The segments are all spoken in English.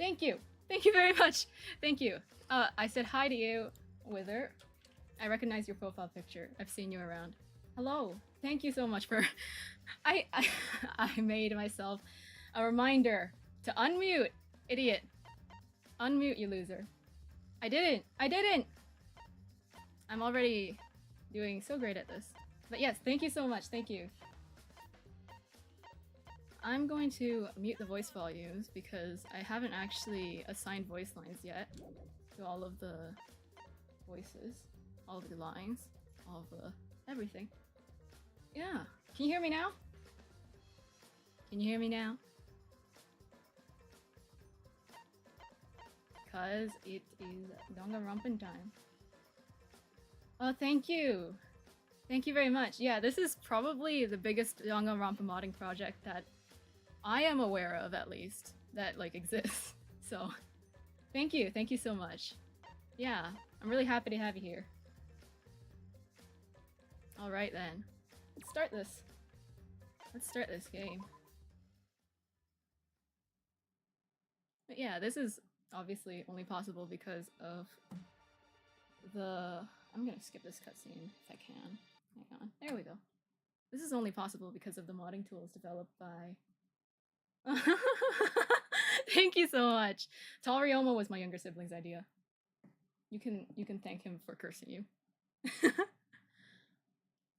Thank you. Thank you very much. Thank you. I said hi to you, Wither. I recognize your profile picture. I've seen you around. Hello. Thank you so much for... I made myself a reminder to unmute. Idiot. Unmute, you loser. I didn't. I didn't! I'm already doing so great at this. But yes, thank you so much. Thank you. I'm going to mute the voice volumes because I haven't actually assigned voice lines yet to all of the voices, all of the lines, all of the everything. Yeah. Can you hear me now? Can you hear me now? Because it is Danganronpa time. Oh, thank you! Thank you very much. Yeah, this is probably the biggest Danganronpa modding project that I am aware of, at least, that, like, exists. So, thank you so much. Yeah, I'm really happy to have you here. Alright then. Let's start this. Let's start this game. But yeah, this is obviously only possible because of the... I'm gonna skip this cutscene if I can. Hang on. There we go. This is only possible because of the modding tools developed by... Thank you so much! Talryoma was my younger sibling's idea. You can thank him for cursing you.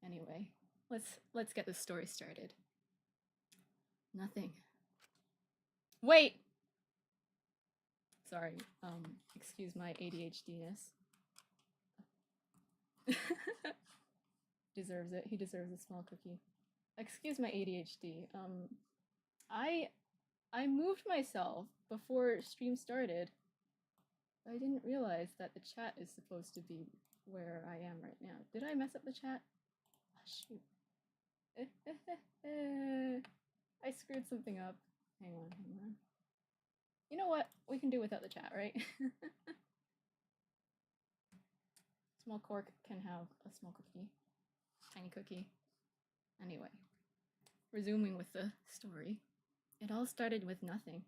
Anyway, let's get this story started. Nothing. Wait! Sorry, excuse my ADHD-ness. Deserves it. He deserves a small cookie. Excuse my ADHD. I moved myself before stream started. I didn't realize that the chat is supposed to be where I am right now. Did I mess up the chat? Oh, shoot. I screwed something up. Hang on. You know what? We can do without the chat, right? Small cork can have a small cookie. Tiny cookie. Anyway. Resuming with the story. It all started with nothing.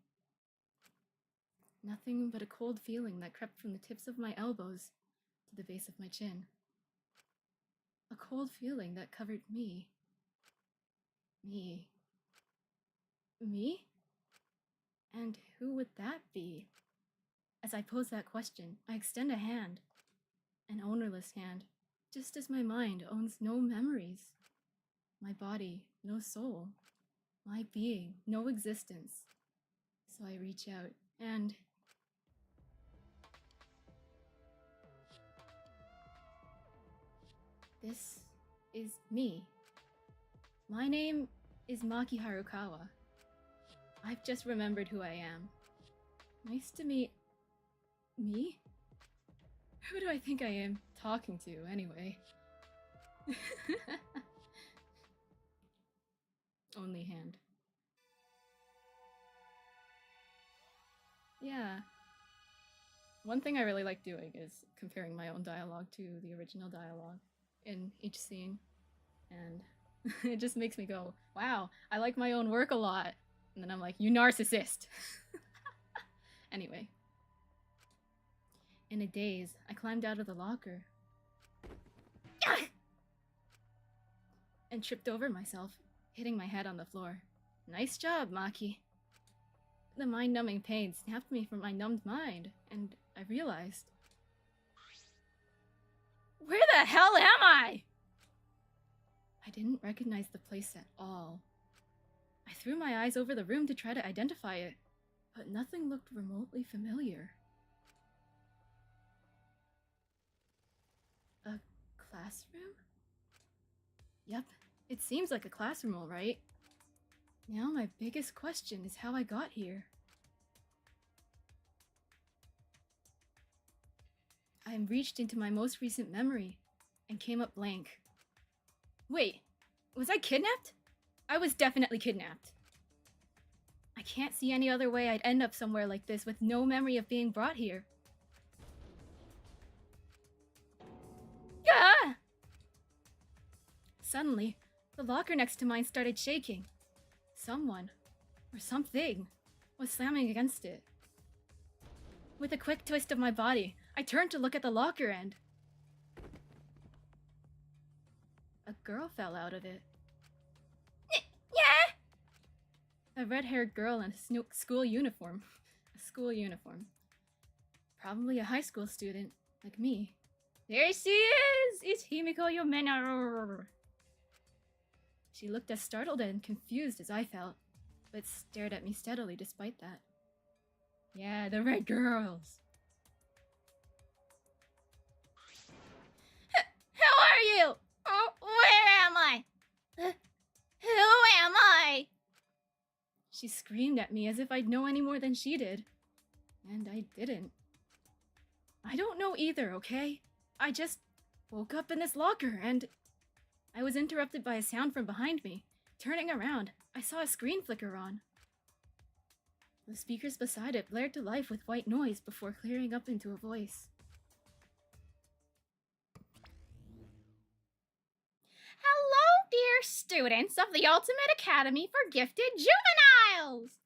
Nothing but a cold feeling that crept from the tips of my elbows to the base of my chin. A cold feeling that covered me. Me? And who would that be? As I pose that question, I extend a hand. An ownerless hand, just as my mind owns no memories. My body, no soul. My being, no existence. So I reach out and... This is me. My name is Maki Harukawa. I've just remembered who I am. Nice to meet... me? Who do I think I am talking to, anyway? Only hand. Yeah. One thing I really like doing is comparing my own dialogue to the original dialogue in each scene. And it just makes me go, wow, I like my own work a lot. And then I'm like, you narcissist! Anyway. In a daze, I climbed out of the locker. And tripped over myself, hitting my head on the floor. Nice job, Maki. The mind-numbing pain snapped me from my numbed mind, and I realized... Where the hell am I? I didn't recognize the place at all. I threw my eyes over the room to try to identify it, but nothing looked remotely familiar. A classroom? Yep, it seems like a classroom, all right. Now my biggest question is how I got here. I reached into my most recent memory and came up blank. Wait, was I kidnapped? I was definitely kidnapped. I can't see any other way I'd end up somewhere like this with no memory of being brought here. Ah! Suddenly, the locker next to mine started shaking. Someone, or something, was slamming against it. With a quick twist of my body, I turned to look at the locker and... a girl fell out of it. Yeah! A red-haired girl in a school uniform. A school uniform. Probably a high school student, like me. There she is! It's Himiko Yumeno! She looked as startled and confused as I felt, but stared at me steadily despite that. Yeah, the red girls. Who are you? Where am I? Who am I? She screamed at me as if I'd know any more than she did. And I didn't. I don't know either, okay? I just woke up in this locker and I was interrupted by a sound from behind me. Turning around, I saw a screen flicker on. The speakers beside it blared to life with white noise before clearing up into a voice. Hello, dear students of the Ultimate Academy for Gifted Juveniles!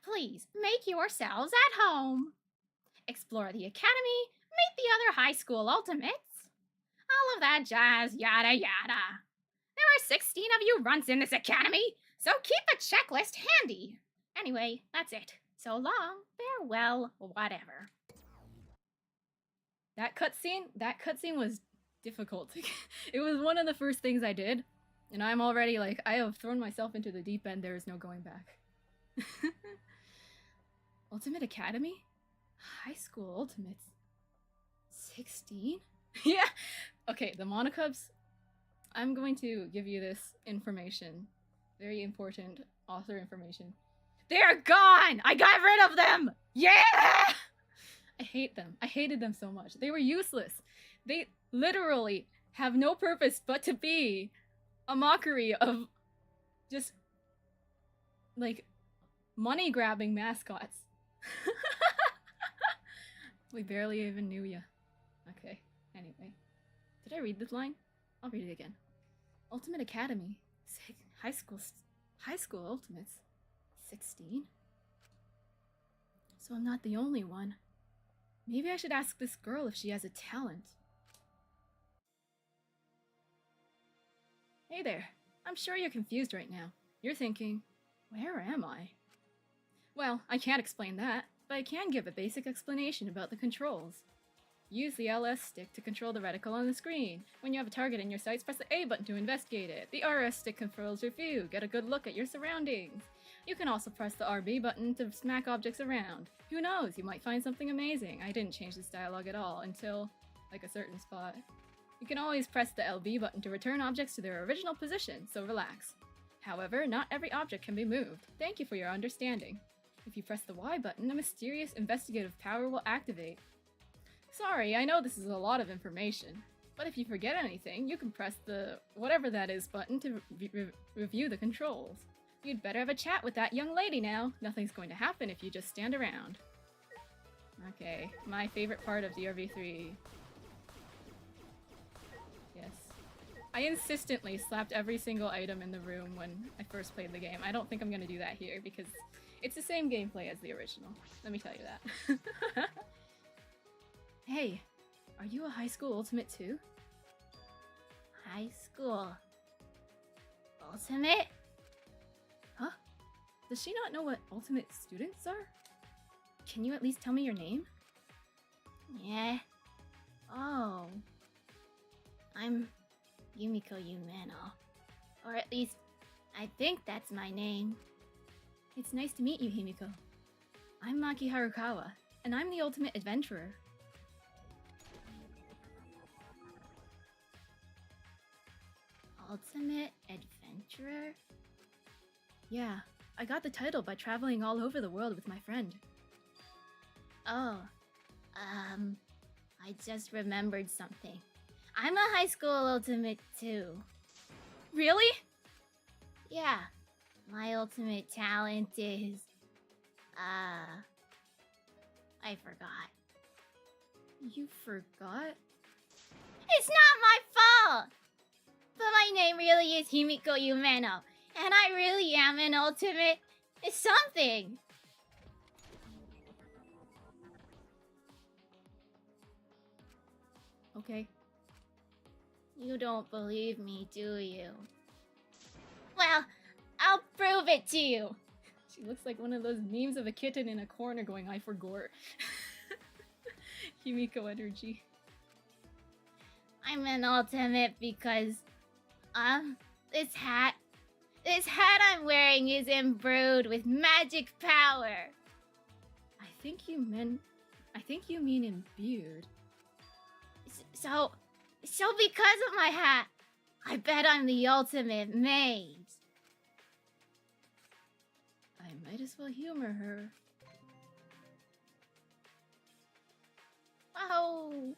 Please make yourselves at home. Explore the academy, meet the other high school ultimates. All of that jazz, yada yada. There are 16 of you runts in this academy, so keep a checklist handy. Anyway, that's it. So long, farewell, whatever. That cutscene was difficult. It was one of the first things I did, and I'm already like, I have thrown myself into the deep end. There is no going back. Ultimate Academy? High school ultimates. 16? Yeah! Okay, the Monocubs. I'm going to give you this information. Very important author information. They're gone! I got rid of them! Yeah! I hate them. I hated them so much. They were useless. They literally have no purpose but to be a mockery of just, like, money-grabbing mascots. We barely even knew ya. Okay, anyway. Did I read this line? I'll read it again. Ultimate Academy. High school ultimates. 16? So I'm not the only one. Maybe I should ask this girl if she has a talent. Hey there. I'm sure you're confused right now. You're thinking, where am I? Well, I can't explain that, but I can give a basic explanation about the controls. Use the LS stick to control the reticle on the screen. When you have a target in your sights, press the A button to investigate it. The RS stick controls your view. Get a good look at your surroundings. You can also press the RB button to smack objects around. Who knows, you might find something amazing. I didn't change this dialogue at all until, like, a certain spot. You can always press the LB button to return objects to their original position, so relax. However, not every object can be moved. Thank you for your understanding. If you press the Y button, a mysterious investigative power will activate. Sorry, I know this is a lot of information, but if you forget anything, you can press the whatever that is button to review the controls. You'd better have a chat with that young lady now. Nothing's going to happen if you just stand around. Okay, my favorite part of DRV3. Yes. I insistently slapped every single item in the room when I first played the game. I don't think I'm gonna do that here because it's the same gameplay as the original. Let me tell you that. Hey, are you a high school ultimate too? High school ultimate? Huh? Does she not know what ultimate students are? Can you at least tell me your name? Yeah. Oh. I'm Yumiko Yumeno. Or at least, I think that's my name. It's nice to meet you, Himiko. I'm Maki Harukawa, and I'm the ultimate adventurer. Ultimate adventurer? Yeah, I got the title by traveling all over the world with my friend. Oh, I just remembered something. I'm a high school ultimate too. Really? Yeah, my ultimate talent is... I forgot. You forgot? It's not my fault! But my name really is Himiko Yumeno, and I really am an ultimate something. okay? You don't believe me, do you? Well, I'll prove it to you! She looks like one of those memes of a kitten in a corner going, I for gore. Himiko energy. I'm an ultimate because, this hat I'm wearing is imbued with magic power. I think you mean imbued. So because of my hat, I bet I'm the ultimate maid. I might as well humor her. Oh,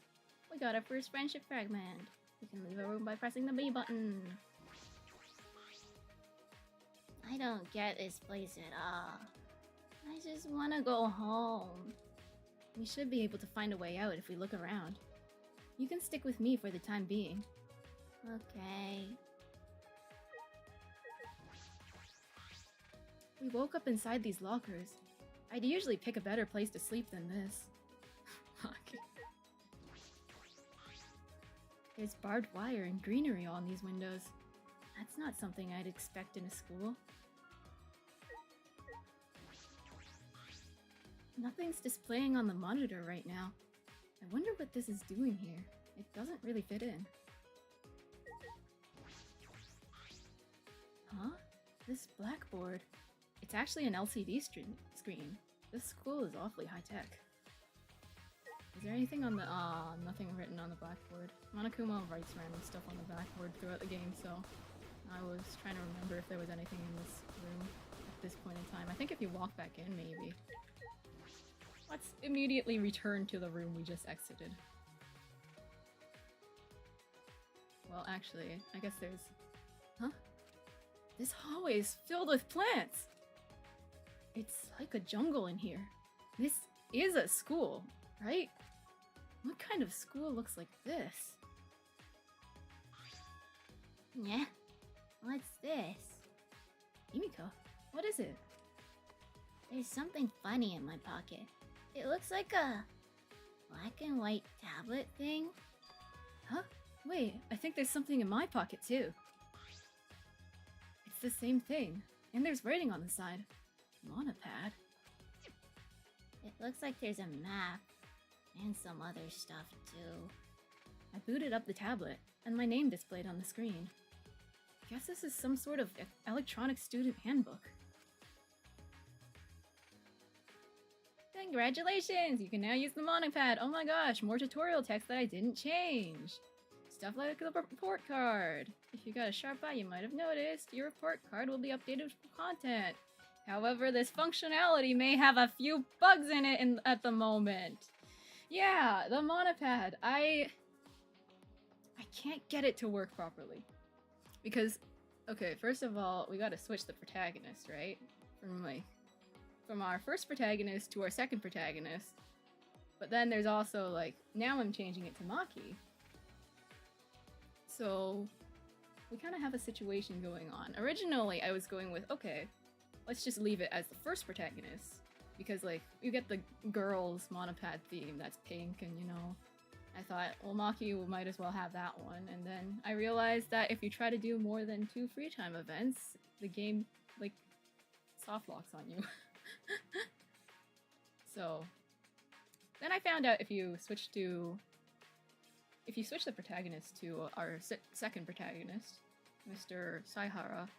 we got our first friendship fragment. We can leave a room by pressing the B button. I don't get this place at all. I just want to go home. We should be able to find a way out if we look around. You can stick with me for the time being. Okay. We woke up inside these lockers. I'd usually pick a better place to sleep than this. There's barbed wire and greenery on these windows. That's not something I'd expect in a school. Nothing's displaying on the monitor right now. I wonder what this is doing here. It doesn't really fit in. Huh? This blackboard. It's actually an LCD screen. This school is awfully high-tech. Is there anything on the... nothing written on the blackboard. Monokuma writes random stuff on the blackboard throughout the game, so I was trying to remember if there was anything in this room at this point in time. I think if you walk back in, maybe. Let's immediately return to the room we just exited. Well, actually, I guess there's... Huh? This hallway is filled with plants! It's like a jungle in here. This is a school, right? What kind of school looks like this? Yeah? What's this? Himiko, what is it? There's something funny in my pocket. It looks like a black and white tablet thing. Huh? Wait, I think there's something in my pocket too. It's the same thing. And there's writing on the side. Monopad. It looks like there's a map and some other stuff too. I booted up the tablet and my name displayed on the screen. Guess this is some sort of electronic student handbook. Congratulations! You can now use the monopad! Oh my gosh, more tutorial text that I didn't change! Stuff like the report card! If you got a sharp eye, you might have noticed your report card will be updated with content. However, this functionality may have a few bugs in it at the moment. Yeah, the monopad. I can't get it to work properly. Because, okay, first of all, we gotta switch the protagonist, right? From our first protagonist to our second protagonist. But then there's also, like, now I'm changing it to Maki. So, we kind of have a situation going on. Originally, I was going with, okay, let's just leave it as the first protagonist. Because, like, you get the girls' monopad theme that's pink and, you know, I thought, well, Maki might as well have that one. And then I realized that if you try to do more than 2 free time events, the game, like, soft locks on you. So, then I found out if you switch the protagonist to our second protagonist, Mr. Saihara,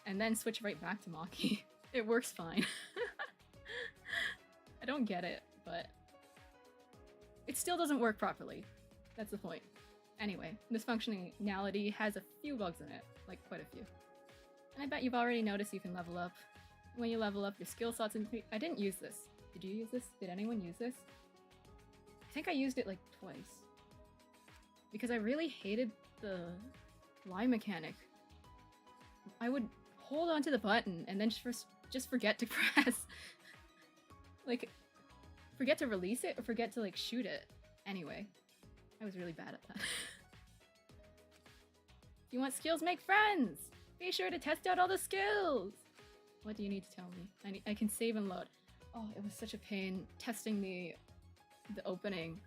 and then switch right back to Maki, it works fine. I don't get it, but it still doesn't work properly. That's the point. Anyway, this functionality has a few bugs in it, like quite a few. And I bet you've already noticed you can level up. When you level up, your skill slots increase. I didn't use this. Did you use this? Did anyone use this? I think I used it like twice. Because I really hated the Y mechanic. I would hold onto the button and then just forget to press. Like, forget to release it or forget to, like, shoot it. Anyway, I was really bad at that. If you want skills, make friends! Be sure to test out all the skills! What do you need to tell me? I can save and load. Oh, it was such a pain testing the opening.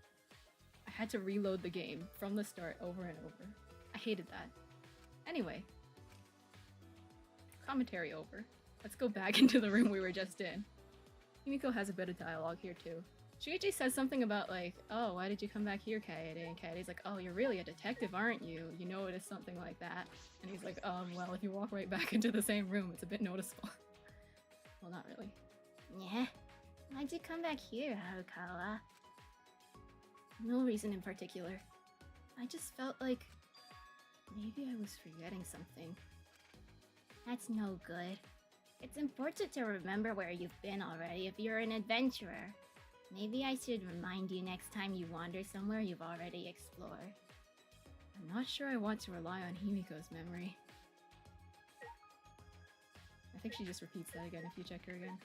I had to reload the game from the start over and over. I hated that. Anyway. Commentary over. Let's go back into the room we were just in. Himiko has a bit of dialogue here too. Shuichi says something about like, oh, why did you come back here, Kaede? And Kaede's like, oh, you're really a detective, aren't you? You noticed something like that. And he's like, well, if you walk right back into the same room, it's a bit noticeable. Well, not really. Yeah. Why'd you come back here, Harukawa? No reason in particular. I just felt like maybe I was forgetting something. That's no good. It's important to remember where you've been already if you're an adventurer. Maybe I should remind you next time you wander somewhere you've already explored. I'm not sure I want to rely on Himiko's memory. I think she just repeats that again if you check her again.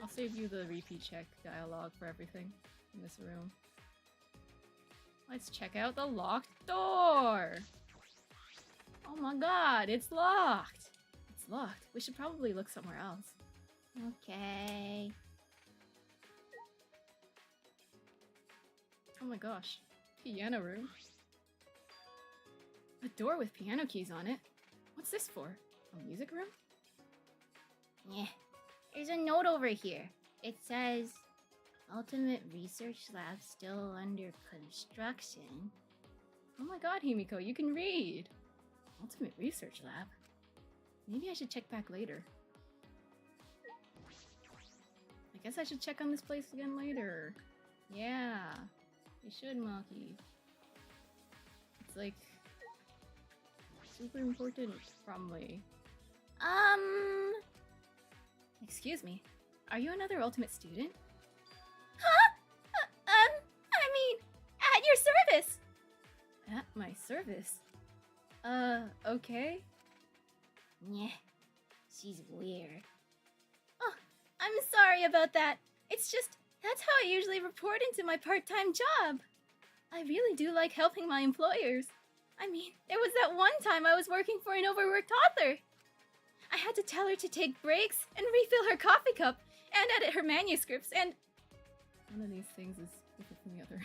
I'll save you the repeat check dialogue for everything in this room. Let's check out the locked door! Oh my god, it's locked! It's locked. We should probably look somewhere else. Okay. Oh my gosh. Piano room. A door with piano keys on it. What's this for? A music room? Yeah. There's a note over here. It says, Ultimate Research Lab still under construction. Oh my god, Himiko, you can read! Ultimate Research Lab? Maybe I should check back later. I guess I should check on this place again later. Yeah. You should, Maki. It's like... super important, probably. Excuse me. Are you another Ultimate student? Huh? I mean, at your service! At my service? Okay? Yeah, she's weird. Oh, I'm sorry about that. It's just, that's how I usually report into my part-time job. I really do like helping my employers. I mean, there was that one time I was working for an overworked author. I had to tell her to take breaks and refill her coffee cup and edit her manuscripts and... One of these things is different from the other.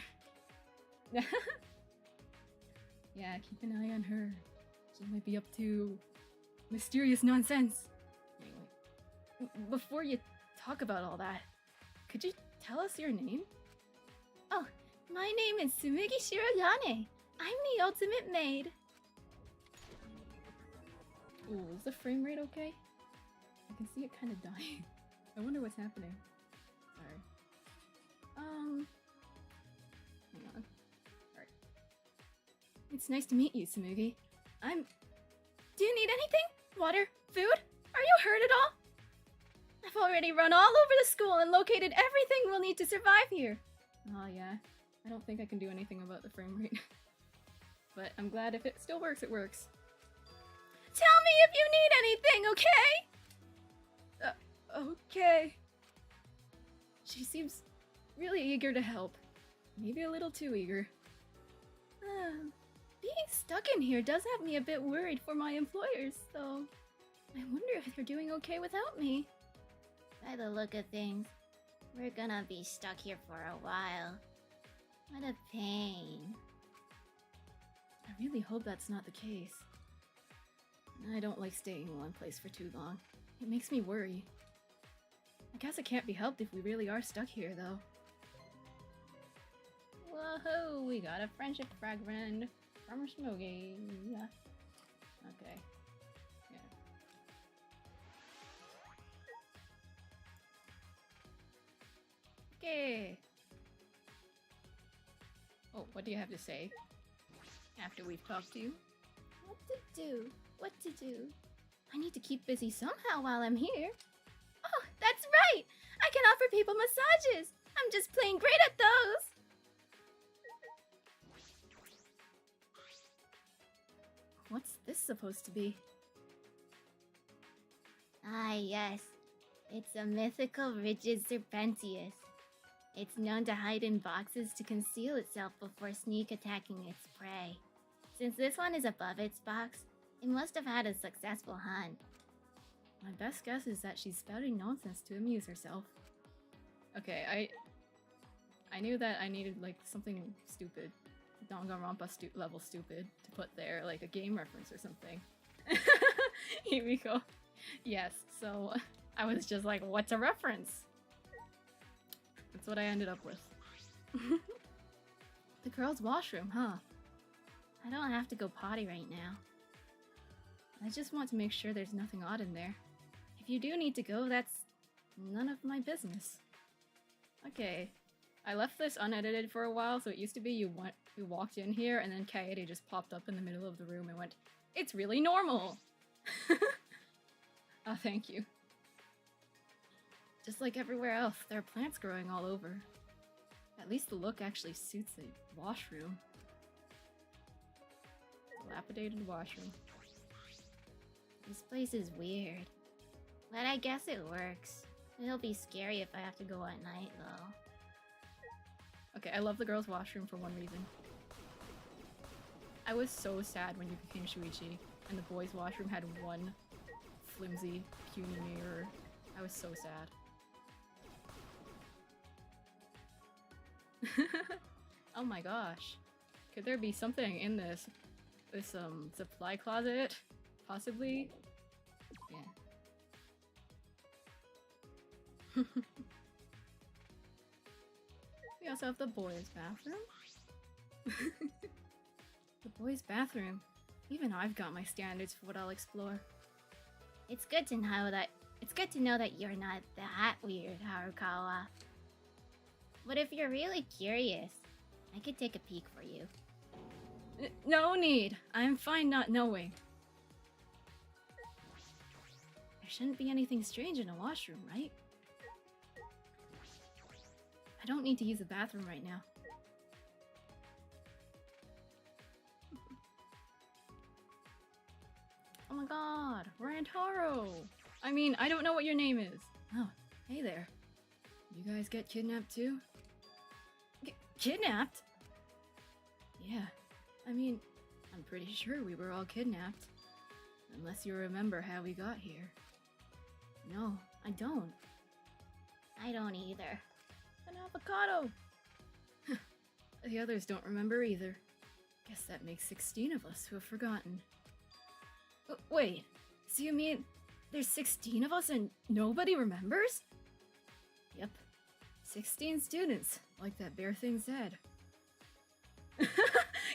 Yeah, keep an eye on her. She might be up to mysterious nonsense. Anyway, before you talk about all that, could you tell us your name? Oh, my name is Tsumugi Shirogane. I'm the ultimate maid. Ooh, is the frame rate okay? I can see it kind of dying. I wonder what's happening. Sorry. Hang on. Alright. It's nice to meet you, Tsumugi. Do you need anything? Water? Food? Are you hurt at all? I've already run all over the school and located everything we'll need to survive here. Oh yeah. I don't think I can do anything about the frame rate. But I'm glad if it still works, it works. Tell me if you need anything, okay? Okay. She seems really eager to help. Maybe a little too eager. Being stuck in here does have me a bit worried for my employers, though. I wonder if they're doing okay without me. By the look of things, we're gonna be stuck here for a while. What a pain. I really hope that's not the case. I don't like staying in one place for too long. It makes me worry. I guess it can't be helped if we really are stuck here, though. Whoa, we got a friendship fragment from Smoggy. Okay. Yeah. Okay. Oh, what do you have to say? After we've talked to you? What to do? What to do? I need to keep busy somehow while I'm here. Oh, that's right! I can offer people massages! I'm just plain great at those! What's this supposed to be? Ah, yes. It's a mythical rigid serpentius. It's known to hide in boxes to conceal itself before sneak attacking its prey. Since this one is above its box, it must have had a successful hunt. My best guess is that she's spouting nonsense to amuse herself. Okay, I knew that I needed like something stupid, Danganronpa level stupid to put there, like a game reference or something. Here we go. Yes, so I was just like, what's a reference? That's what I ended up with. The girls' washroom, huh? I don't have to go potty right now. I just want to make sure there's nothing odd in there. If you do need to go, that's none of my business. Okay. I left this unedited for a while, so it used to be you walked in here and then Kaede just popped up in the middle of the room and went, "It's really normal!" Oh, thank you. Just like everywhere else, there are plants growing all over. At least the look actually suits the washroom. Dilapidated washroom. This place is weird. But I guess it works. It'll be scary if I have to go at night, though. Okay, I love the girls' washroom for one reason. I was so sad when you became Shuichi, and the boys' washroom had one flimsy, puny mirror. I was so sad. Oh my gosh. Could there be something in this supply closet? Possibly? Yeah. We also have the boys' bathroom. The boys' bathroom. Even I've got my standards for what I'll explore. It's good to know that you're not that weird, Harukawa. But if you're really curious, I could take a peek for you. No need. I'm fine not knowing. There shouldn't be anything strange in a washroom, right? I don't need to use the bathroom right now. Oh my god, Rantaro! I mean, I don't know what your name is. Oh, hey there. You guys get kidnapped too? Kidnapped? Yeah, I mean, I'm pretty sure we were all kidnapped. Unless you remember how we got here. No, I don't. I don't either. An avocado! The others don't remember either. Guess that makes 16 of us who have forgotten. Wait, so you mean there's 16 of us and nobody remembers? Yep, 16 students, like that bear thing said.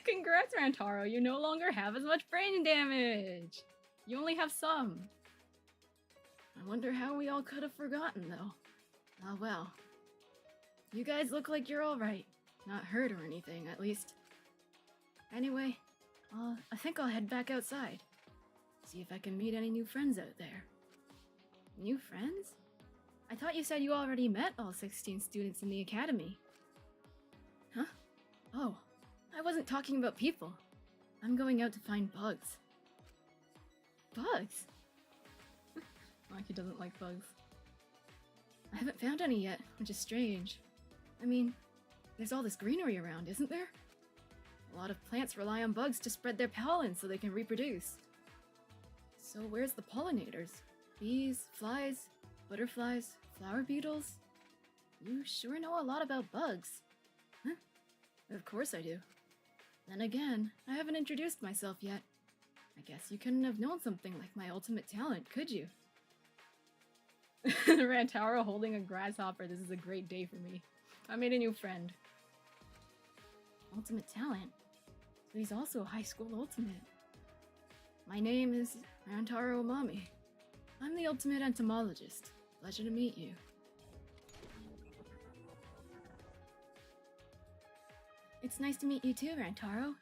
Congrats, Rantaro, you no longer have as much brain damage! You only have some. I wonder how we all could have forgotten, though. Ah well. You guys look like you're alright. Not hurt or anything, at least. Anyway, I think I'll head back outside. See if I can meet any new friends out there. New friends? I thought you said you already met all 16 students in the academy. Huh? Oh, I wasn't talking about people. I'm going out to find bugs. Bugs? Maki doesn't like bugs. I haven't found any yet, which is strange. I mean, there's all this greenery around, isn't there? A lot of plants rely on bugs to spread their pollen so they can reproduce. So where's the pollinators? Bees, flies, butterflies, flower beetles? You sure know a lot about bugs. Huh? Of course I do. Then again, I haven't introduced myself yet. I guess you couldn't have known something like my ultimate talent, could you? Rantaro holding a grasshopper. This is a great day for me. I made a new friend. Ultimate talent? So he's also a high school ultimate. My name is Rantaro Mami. I'm the ultimate entomologist. Pleasure to meet you. It's nice to meet you too, Rantaro.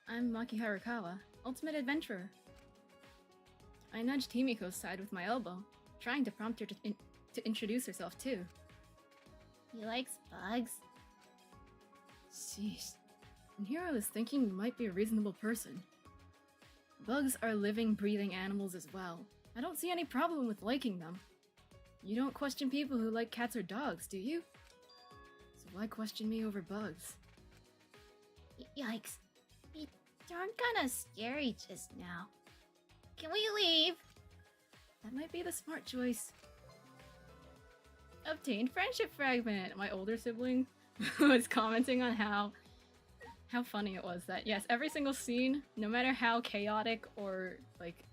I'm Maki Harukawa, ultimate adventurer. I nudged Himiko's side with my elbow, trying to prompt her to introduce herself too. He likes bugs? Jeez. And here I was thinking you might be a reasonable person. Bugs are living, breathing animals as well. I don't see any problem with liking them. You don't question people who like cats or dogs, do you? So why question me over bugs? Yikes. He turned kinda scary just now. Can we leave? That might be the smart choice. Obtained friendship fragment! My older sibling was commenting on how funny it was that, yes, every single scene, no matter how chaotic or, like,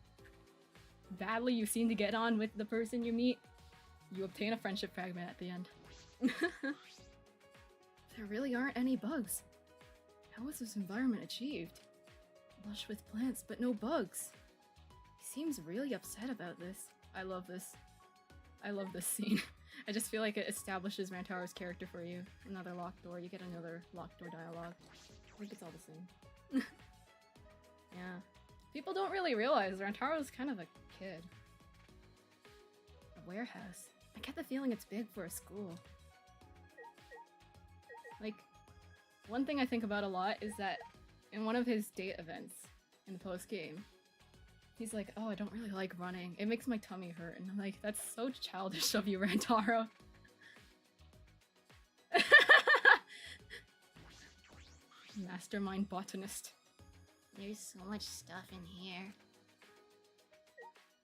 badly you seem to get on with the person you meet, you obtain a friendship fragment at the end. There really aren't any bugs. How was this environment achieved? Lush with plants, but no bugs. He seems really upset about this. I love this. I love this scene. I just feel like it establishes Rantaro's character for you. Another locked door, you get another locked door dialogue. I think it's all the same. Yeah. People don't really realize Rantaro's kind of a kid. A warehouse. I get the feeling it's big for a school. Like, one thing I think about a lot is that in one of his date events in the post-game, he's like, oh, I don't really like running. It makes my tummy hurt. And I'm like, that's so childish of you, Rantaro. Mastermind botanist. There's so much stuff in here.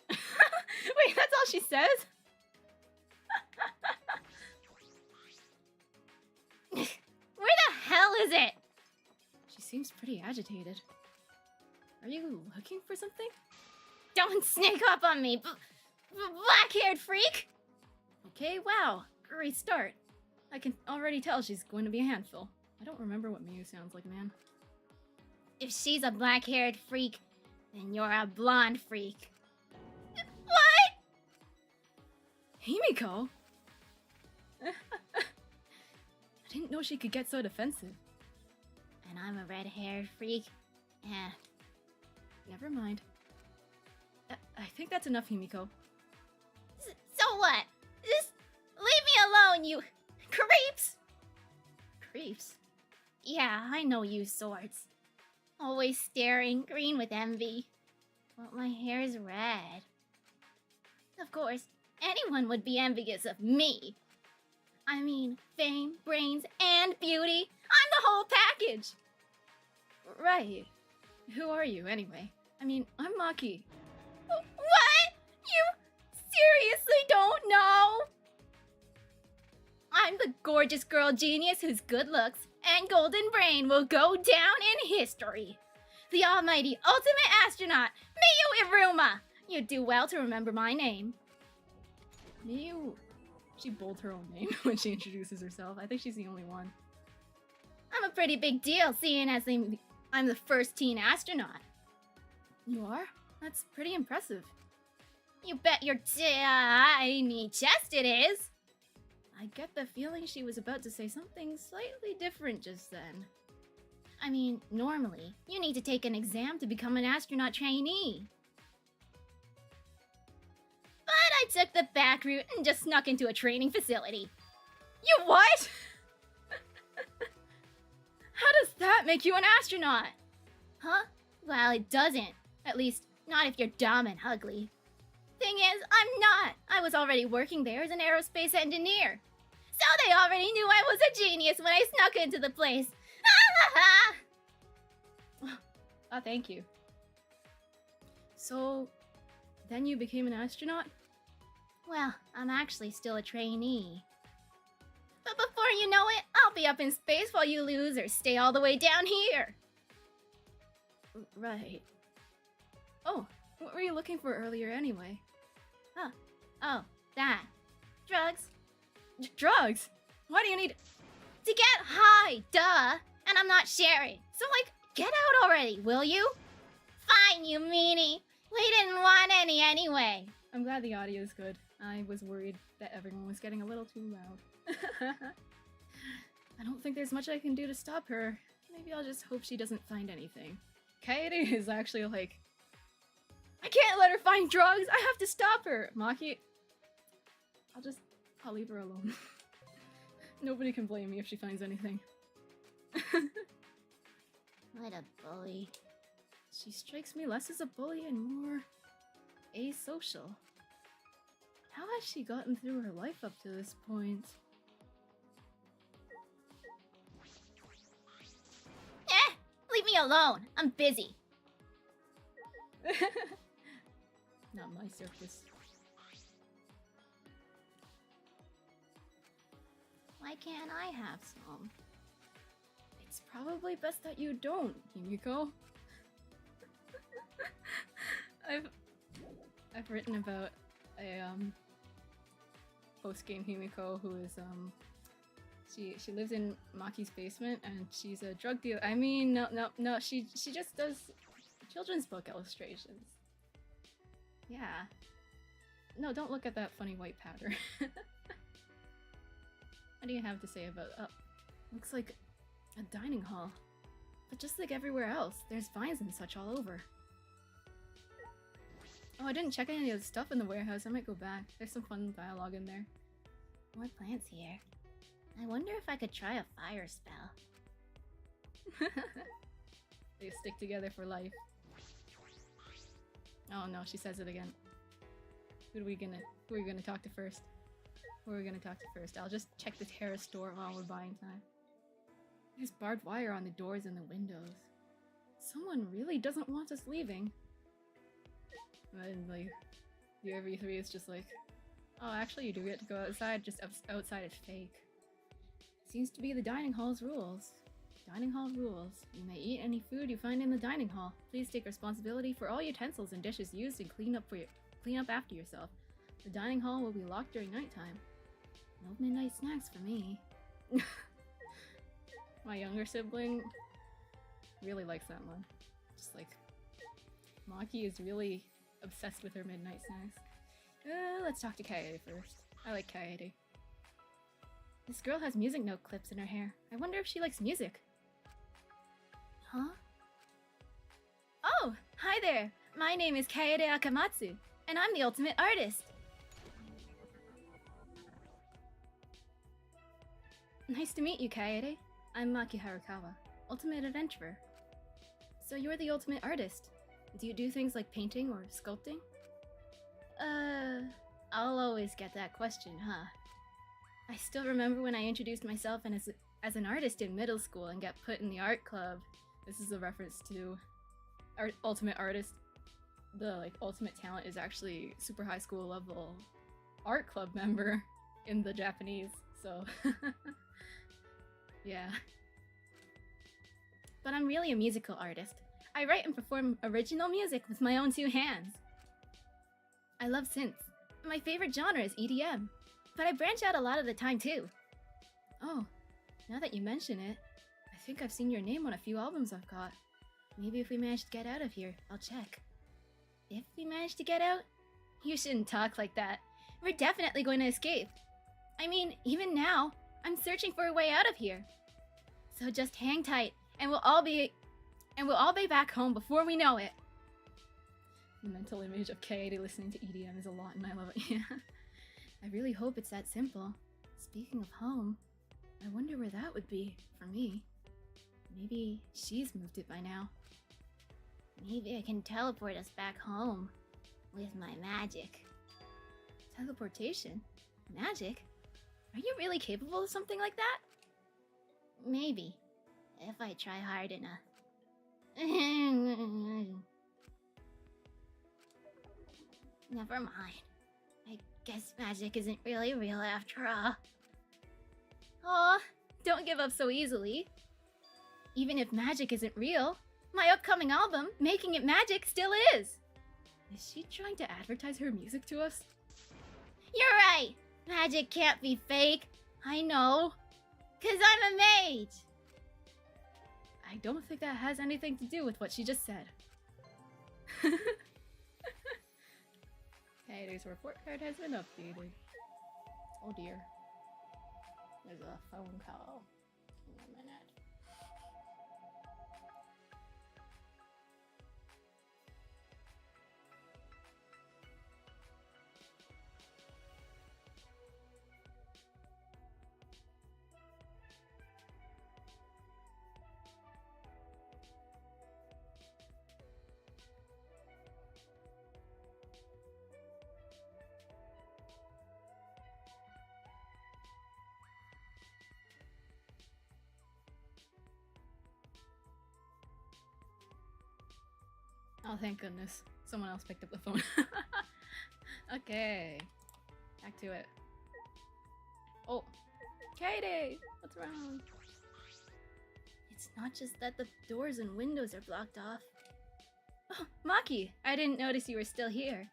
Wait, that's all she says? Where the hell is it? She seems pretty agitated. Are you looking for something? Don't sneak up on me, black-haired freak! Okay, wow. Great start. I can already tell she's going to be a handful. I don't remember what Miyu sounds like, man. If she's a black-haired freak, then you're a blonde freak. What? Himiko? I didn't know she could get so defensive. And I'm a red-haired freak? Eh. Never mind. I think that's enough, Himiko. So what? Just leave me alone, you creeps! Creeps? Yeah, I know you sorts. Always staring, green with envy. But my hair's red. Of course, anyone would be envious of me. I mean, fame, brains, and beauty. I'm the whole package! Right. Who are you, anyway? I mean, I'm Maki. What? You seriously don't know? I'm the gorgeous girl genius whose good looks and golden brain will go down in history. The almighty ultimate astronaut, Miyu Iruma. You'd do well to remember my name. Miyu... She bold her own name when she introduces herself. I think she's the only one. I'm a pretty big deal, seeing as I'm the first teen astronaut. You are? That's pretty impressive. You bet your tiny chest it is. I get the feeling she was about to say something slightly different just then. I mean, normally, you need to take an exam to become an astronaut trainee. But I took the back route and just snuck into a training facility. You what? How does that make you an astronaut? Huh? Well, it doesn't. At least, not if you're dumb and ugly. Thing is, I'm not. I was already working there as an aerospace engineer. So they already knew I was a genius when I snuck into the place. Ah, thank you. So, then you became an astronaut? Well, I'm actually still a trainee. But before you know it, I'll be up in space while you losers stay all the way down here. Right. Oh, what were you looking for earlier anyway? Huh. Oh, that. Drugs. Drugs? Why do you need... To get high, duh! And I'm not sharing. So, like, get out already, will you? Fine, you meanie. We didn't want any anyway. I'm glad the audio is good. I was worried that everyone was getting a little too loud. I don't think there's much I can do to stop her. Maybe I'll just hope she doesn't find anything. Kaede is actually like, I can't let her find drugs! I have to stop her! Maki, I'll leave her alone. Nobody can blame me if she finds anything. What a bully. She strikes me less as a bully and more asocial. How has she gotten through her life up to this point? Leave me alone. I'm busy. Not my circus. Why Why can't I have some? It's probably best that you don't, Himiko. I've written about a post-game Himiko who is she lives in Maki's basement and she's a drug dealer. I mean, no, she just does children's book illustrations. Yeah. No, don't look at that funny white powder. What do you have to say about... Oh, looks like a dining hall. But just like everywhere else, there's vines and such all over. Oh, I didn't check any of the stuff in the warehouse. I might go back. There's some fun dialogue in there. More plants here. I wonder if I could try a fire spell. They stick together for life. Oh no, she says it again. Who are we gonna talk to first? Who are we gonna talk to first? I'll just check the terrace door while we're buying time. There's barbed wire on the doors and the windows. Someone really doesn't want us leaving. And like, the RV3 is just like, oh, actually you do get to go outside, just outside is fake. Seems to be the dining hall's rules. Dining hall rules. You may eat any food you find in the dining hall. Please take responsibility for all utensils and dishes used and clean up after yourself. The dining hall will be locked during nighttime. No midnight snacks for me. My younger sibling really likes that one. Just like, Maki is really obsessed with her midnight snacks. Let's talk to Kaede first. I like Kaede. This girl has music note clips in her hair. I wonder if she likes music. Huh? Oh, hi there! My name is Kaede Akamatsu, and I'm the ultimate artist! Nice to meet you, Kaede. I'm Maki Harukawa, ultimate adventurer. So you're the ultimate artist. Do you do things like painting or sculpting? I'll always get that question, huh? I still remember when I introduced myself as an artist in middle school and got put in the art club. This is a reference to Ultimate Artist. The like ultimate talent is actually super high school level art club member in the Japanese, so yeah. But I'm really a musical artist. I write and perform original music with my own two hands. I love synths. My favorite genre is EDM, but I branch out a lot of the time too. Oh, now that you mention it, I think I've seen your name on a few albums I've got. Maybe if we manage to get out of here, I'll check. If we manage to get out? You shouldn't talk like that. We're definitely going to escape. I mean, even now, I'm searching for a way out of here. So just hang tight, and we'll all be back home before we know it. The mental image of Kaede listening to EDM is a lot, and I love it. Yeah. I really hope it's that simple. Speaking of home, I wonder where that would be for me. Maybe she's moved it by now. Maybe I can teleport us back home with my magic. Teleportation? Magic? Are you really capable of something like that? Maybe, if I try hard enough. Never mind. I guess magic isn't really real after all. Aw, don't give up so easily. Even if magic isn't real, my upcoming album, Making It Magic, still is! Is she trying to advertise her music to us? You're right! Magic can't be fake. I know. 'Cause I'm a mage! I don't think that has anything to do with what she just said. Kaede's report card has been updated. Oh dear. There's a phone call. In a minute. Oh, thank goodness. Someone else picked up the phone. Okay. Back to it. Oh. Katie! What's wrong? It's not just that the doors and windows are blocked off. Oh, Maki! I didn't notice you were still here.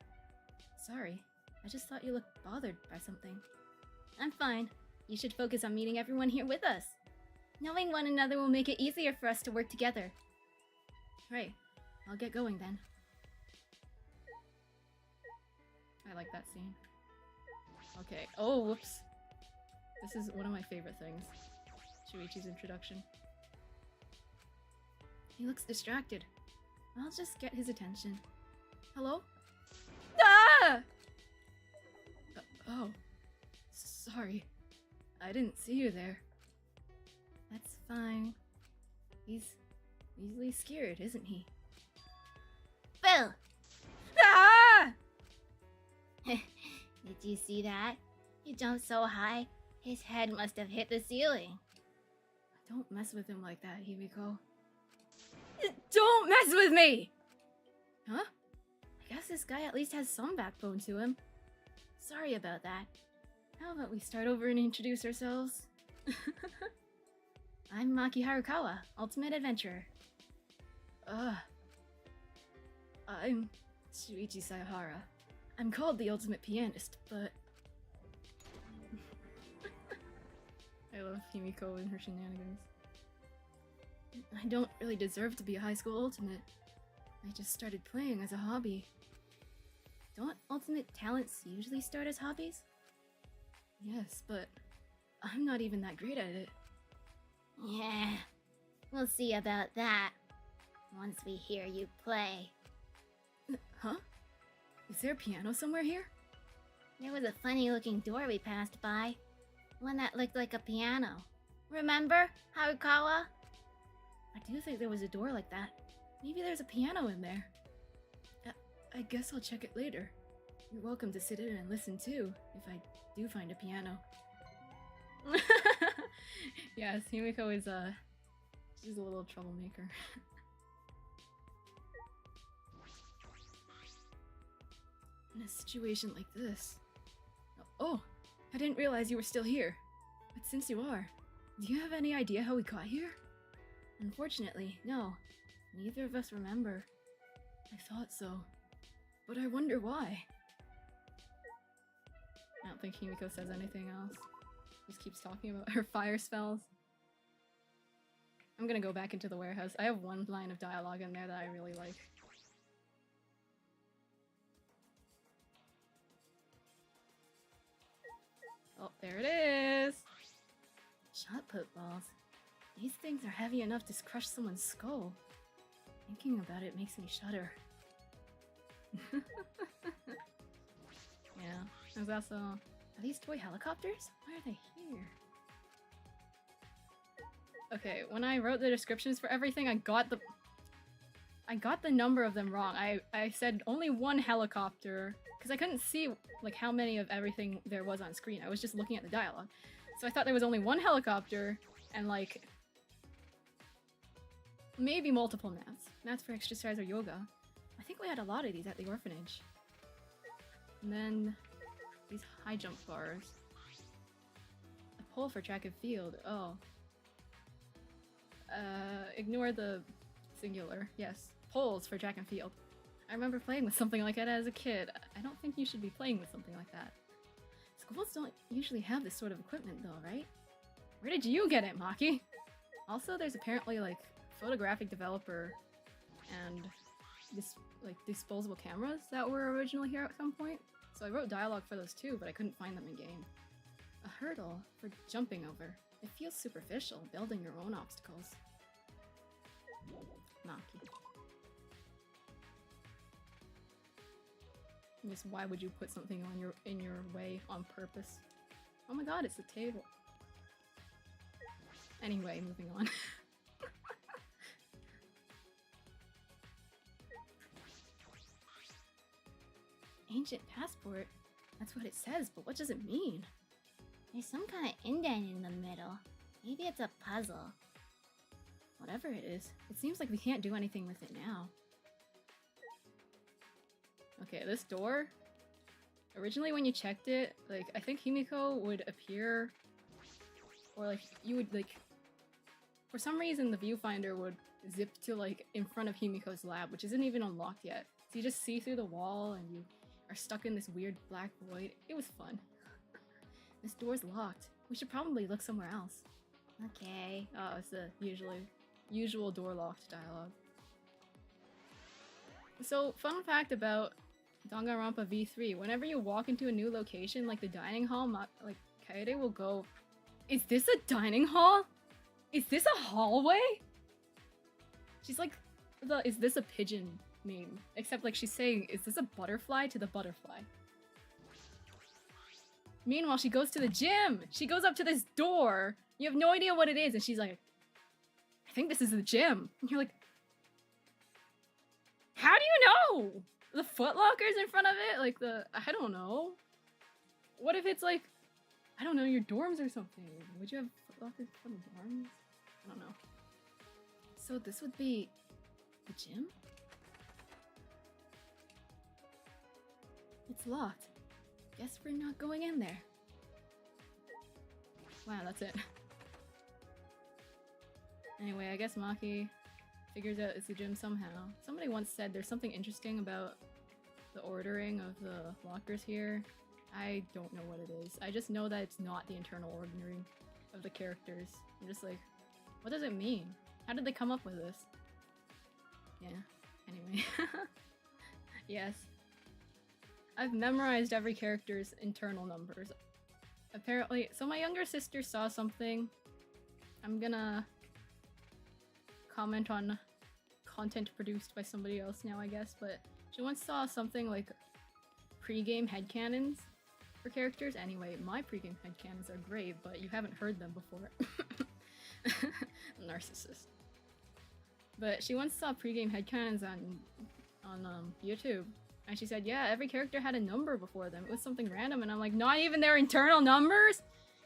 Sorry. I just thought you looked bothered by something. I'm fine. You should focus on meeting everyone here with us. Knowing one another will make it easier for us to work together. Right. I'll get going then. I like that scene. Okay. Oh, whoops. This is one of my favorite things. Shuichi's introduction. He looks distracted. I'll just get his attention. Hello? Ah! Oh. Sorry. I didn't see you there. That's fine. He's easily scared, isn't he? Bill! Ah! Did you see that? He jumped so high, his head must have hit the ceiling. Don't mess with him like that, Himiko. Don't mess with me! Huh? I guess this guy at least has some backbone to him. Sorry about that. How about we start over and introduce ourselves? I'm Maki Harukawa, Ultimate Adventurer. I'm Shuichi Sayahara. I'm called the Ultimate Pianist, but... I love Himiko and her shenanigans. I don't really deserve to be a high school ultimate. I just started playing as a hobby. Don't ultimate talents usually start as hobbies? Yes, but I'm not even that great at it. Yeah, we'll see about that once we hear you play. Huh? Is there a piano somewhere here? There was a funny looking door we passed by. One that looked like a piano. Remember, Harukawa? I do think there was a door like that. Maybe there's a piano in there. I guess I'll check it later. You're welcome to sit in and listen too, if I do find a piano. Yes, Himiko is she's a little troublemaker. In a situation like this... Oh! I didn't realize you were still here. But since you are, do you have any idea how we got here? Unfortunately, no. Neither of us remember. I thought so. But I wonder why. I don't think Himiko says anything else. Just keeps talking about her fire spells. I'm gonna go back into the warehouse. I have one line of dialogue in there that I really like. Oh, there it is! Shot put balls. These things are heavy enough to crush someone's skull. Thinking about it makes me shudder. Yeah, there's also... Are these toy helicopters? Why are they here? Okay, when I wrote the descriptions for everything, I got the number of them wrong. I said only one helicopter, because I couldn't see like how many of everything there was on screen. I was just looking at the dialogue. So I thought there was only one helicopter, and like... maybe multiple mats. Mats for exercise or yoga. I think we had a lot of these at the orphanage. And then these high jump bars. A pole for track and field. Oh. Ignore the singular. Yes. Poles for track and field. I remember playing with something like that as a kid. I don't think you should be playing with something like that. Schools don't usually have this sort of equipment though, right? Where did you get it, Maki? Also, there's apparently like photographic developer and this like disposable cameras that were originally here at some point. So I wrote dialogue for those too, but I couldn't find them in game. A hurdle for jumping over. It feels superficial, building your own obstacles. Maki. Just why would you put something on in your way on purpose? Oh my god, it's a table. Anyway, moving on. Ancient passport? That's what it says, but what does it mean? There's some kind of indent in the middle. Maybe it's a puzzle. Whatever it is, it seems like we can't do anything with it now. Okay, this door... Originally when you checked it, like, I think Himiko would appear or like you would like, for some reason the viewfinder would zip to like in front of Himiko's lab, which isn't even unlocked yet. So you just see through the wall and you are stuck in this weird black void. It was fun. This door's locked. We should probably look somewhere else. Okay. Oh, it's the usual door locked dialogue. So, fun fact about Danganronpa V3, whenever you walk into a new location, like the dining hall, like Kaede will go, "Is this a dining hall? Is this a hallway?" She's like, "Is this a pigeon meme?" Except like she's saying, "Is this a butterfly?" to the butterfly. Meanwhile, she goes to the gym! She goes up to this door! You have no idea what it is, and she's like, "I think this is the gym." And you're like, how do you know? The footlocker's in front of it? Like I don't know. What if it's like, I don't know, your dorms or something? Would you have footlockers in front of dorms? I don't know. So this would be the gym? It's locked. Guess we're not going in there. Wow, that's it. Anyway, I guess Maki figures out it's the gym somehow. Somebody once said there's something interesting about the ordering of the lockers here. I don't know what it is. I just know that it's not the internal ordering of the characters. I'm just like, what does it mean? How did they come up with this? Yeah, anyway. Yes. I've memorized every character's internal numbers. Apparently, so my younger sister saw something. I'm gonna comment on content produced by somebody else now, I guess, but she once saw something like pre-game headcanons for characters. Anyway, my pre-game headcanons are great, but you haven't heard them before. Narcissist. But she once saw pre-game headcanons on YouTube, and she said, yeah, every character had a number before them. It was something random, and I'm like, not even their internal numbers?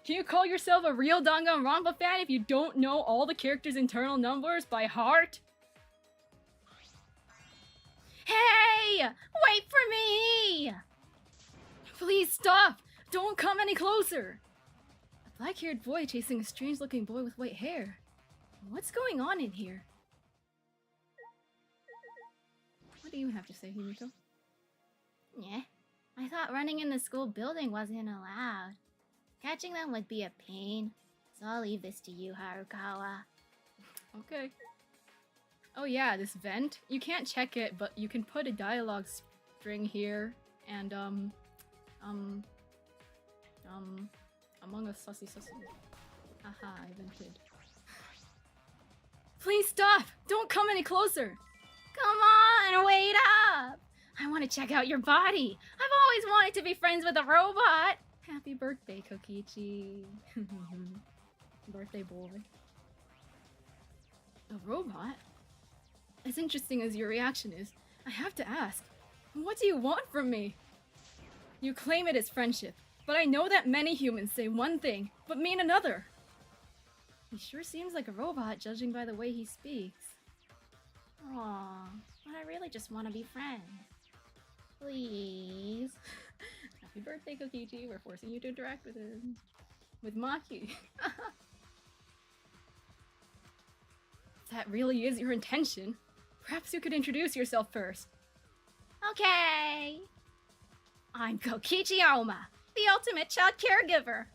Can you call yourself a real Danganronpa fan if you don't know all the characters' internal numbers by heart? Hey! Wait for me! Please stop! Don't come any closer! A black-haired boy chasing a strange-looking boy with white hair. What's going on in here? What do you have to say, Himiko? Yeah. I thought running in the school building wasn't allowed. Catching them would be a pain, so I'll leave this to you, Harukawa. Okay. Oh yeah, this vent. You can't check it, but you can put a dialogue string here, and among us sussy. Haha, I vented. Please stop! Don't come any closer! Come on, wait up! I want to check out your body! I've always wanted to be friends with a robot! Happy birthday, Kokichi. Birthday boy. A robot? As interesting as your reaction is, I have to ask, what do you want from me? You claim it as friendship, but I know that many humans say one thing, but mean another. He sure seems like a robot, judging by the way he speaks. Aww, but I really just want to be friends. Please. Happy birthday, Kokichi. We're forcing you to interact with him. With Maki. If that really is your intention, perhaps you could introduce yourself first. Okay. I'm Kokichi Aoma, the ultimate child caregiver.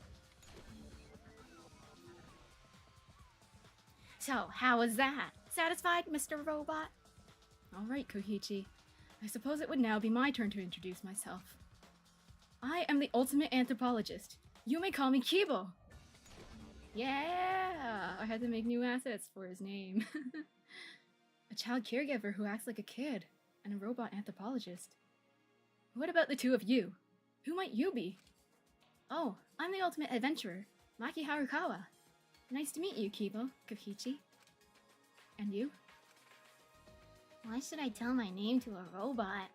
So, how was that? Satisfied, Mr. Robot? Alright, Kokichi. I suppose it would now be my turn to introduce myself. I am the ultimate anthropologist. You may call me Kibo. Yeah, I had to make new assets for his name. A child caregiver who acts like a kid, and a robot anthropologist. What about the two of you? Who might you be? Oh, I'm the ultimate adventurer, Maki Harukawa. Nice to meet you, Kibo, Kokichi. And you? Why should I tell my name to a robot?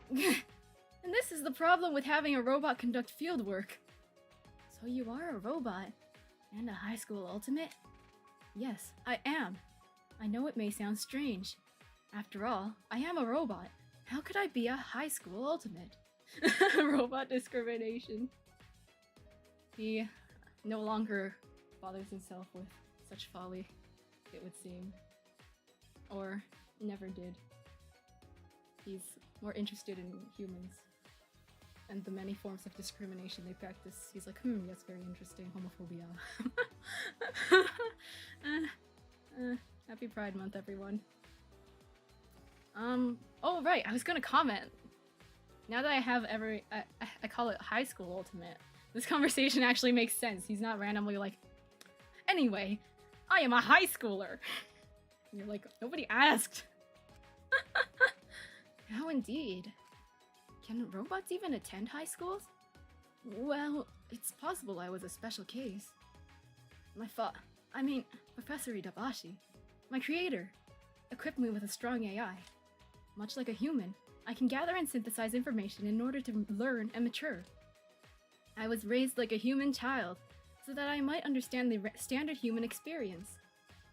And this is the problem with having a robot conduct field work. So you are a robot, and a high school ultimate? Yes, I am. I know it may sound strange. After all, I am a robot. How could I be a high school ultimate? Robot discrimination. He no longer bothers himself with such folly, it would seem. Or never did. He's more interested in humans and the many forms of discrimination they practice. He's like, that's very interesting, homophobia. Happy Pride Month, everyone. Oh right, I was gonna comment. Now that I have I call it high school ultimate, this conversation actually makes sense. He's not randomly like, anyway, I am a high schooler. And you're like, nobody asked. How indeed. Can robots even attend high schools? Well, it's possible I was a special case. Professor Itabashi, my creator, equipped me with a strong AI. Much like a human, I can gather and synthesize information in order to learn and mature. I was raised like a human child, so that I might understand the standard human experience.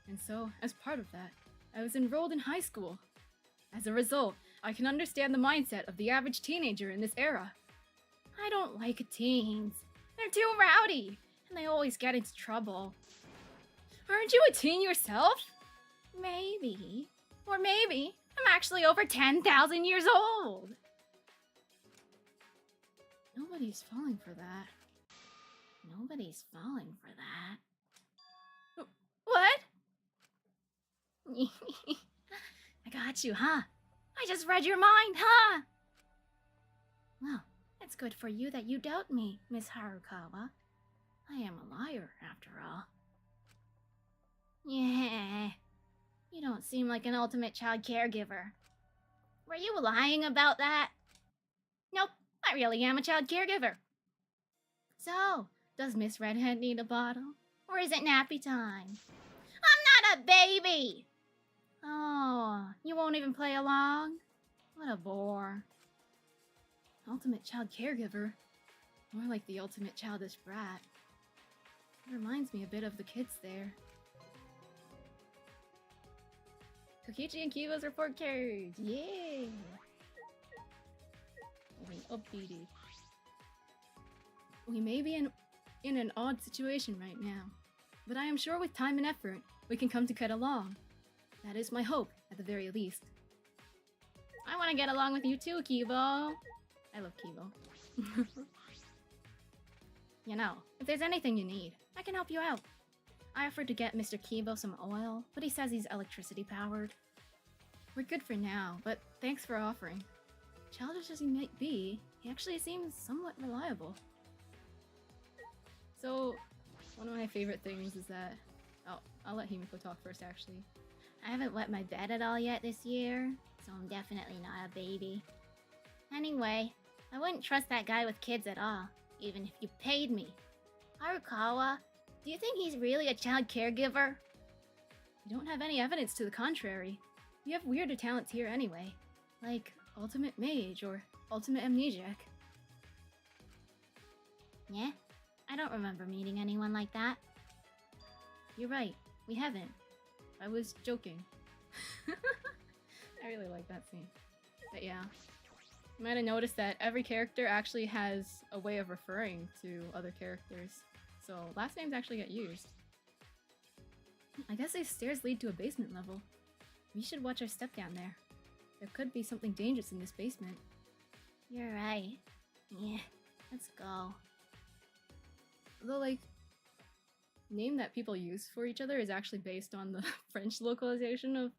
And so, as part of that, I was enrolled in high school. As a result, I can understand the mindset of the average teenager in this era. I don't like teens. They're too rowdy, and they always get into trouble. Aren't you a teen yourself? Maybe. Or maybe I'm actually over 10,000 years old. Nobody's falling for that. Nobody's falling for that. What? I got you, huh? I just read your mind, huh? Well, it's good for you that you doubt me, Miss Harukawa. I am a liar, after all. Yeah. You don't seem like an ultimate child caregiver. Were you lying about that? Nope, I really am a child caregiver. So, does Miss Redhead need a bottle? Or is it nappy time? I'm not a baby! Oh, you won't even play along? What a bore. Ultimate child caregiver? More like the ultimate childish brat. It reminds me a bit of the kids there. Kokichi and Kiva's report cards! Yay! Upbeated. We may be in an odd situation right now, but I am sure with time and effort, we can come to get along. That is my hope, at the very least. I want to get along with you too, Kivo. I love Kivo. You know, if there's anything you need, I can help you out. I offered to get Mr. Kibo some oil, but he says he's electricity powered. We're good for now, but thanks for offering. Childish as he might be, he actually seems somewhat reliable. So, one of my favorite things is that... Oh, I'll let Himiko talk first, actually. I haven't wet my bed at all yet this year, so I'm definitely not a baby. Anyway, I wouldn't trust that guy with kids at all, even if you paid me. Harukawa, do you think he's really a child caregiver? We don't have any evidence to the contrary. We have weirder talents here anyway, like Ultimate Mage or Ultimate Amnesiac. Yeah? I don't remember meeting anyone like that. You're right, we haven't. I was joking. I really like that scene. But yeah. You might have noticed that every character actually has a way of referring to other characters. So last names actually get used. I guess these stairs lead to a basement level. We should watch our step down there. There could be something dangerous in this basement. You're right. Yeah, let's go. The, like, name that people use for each other is actually based on the French localization of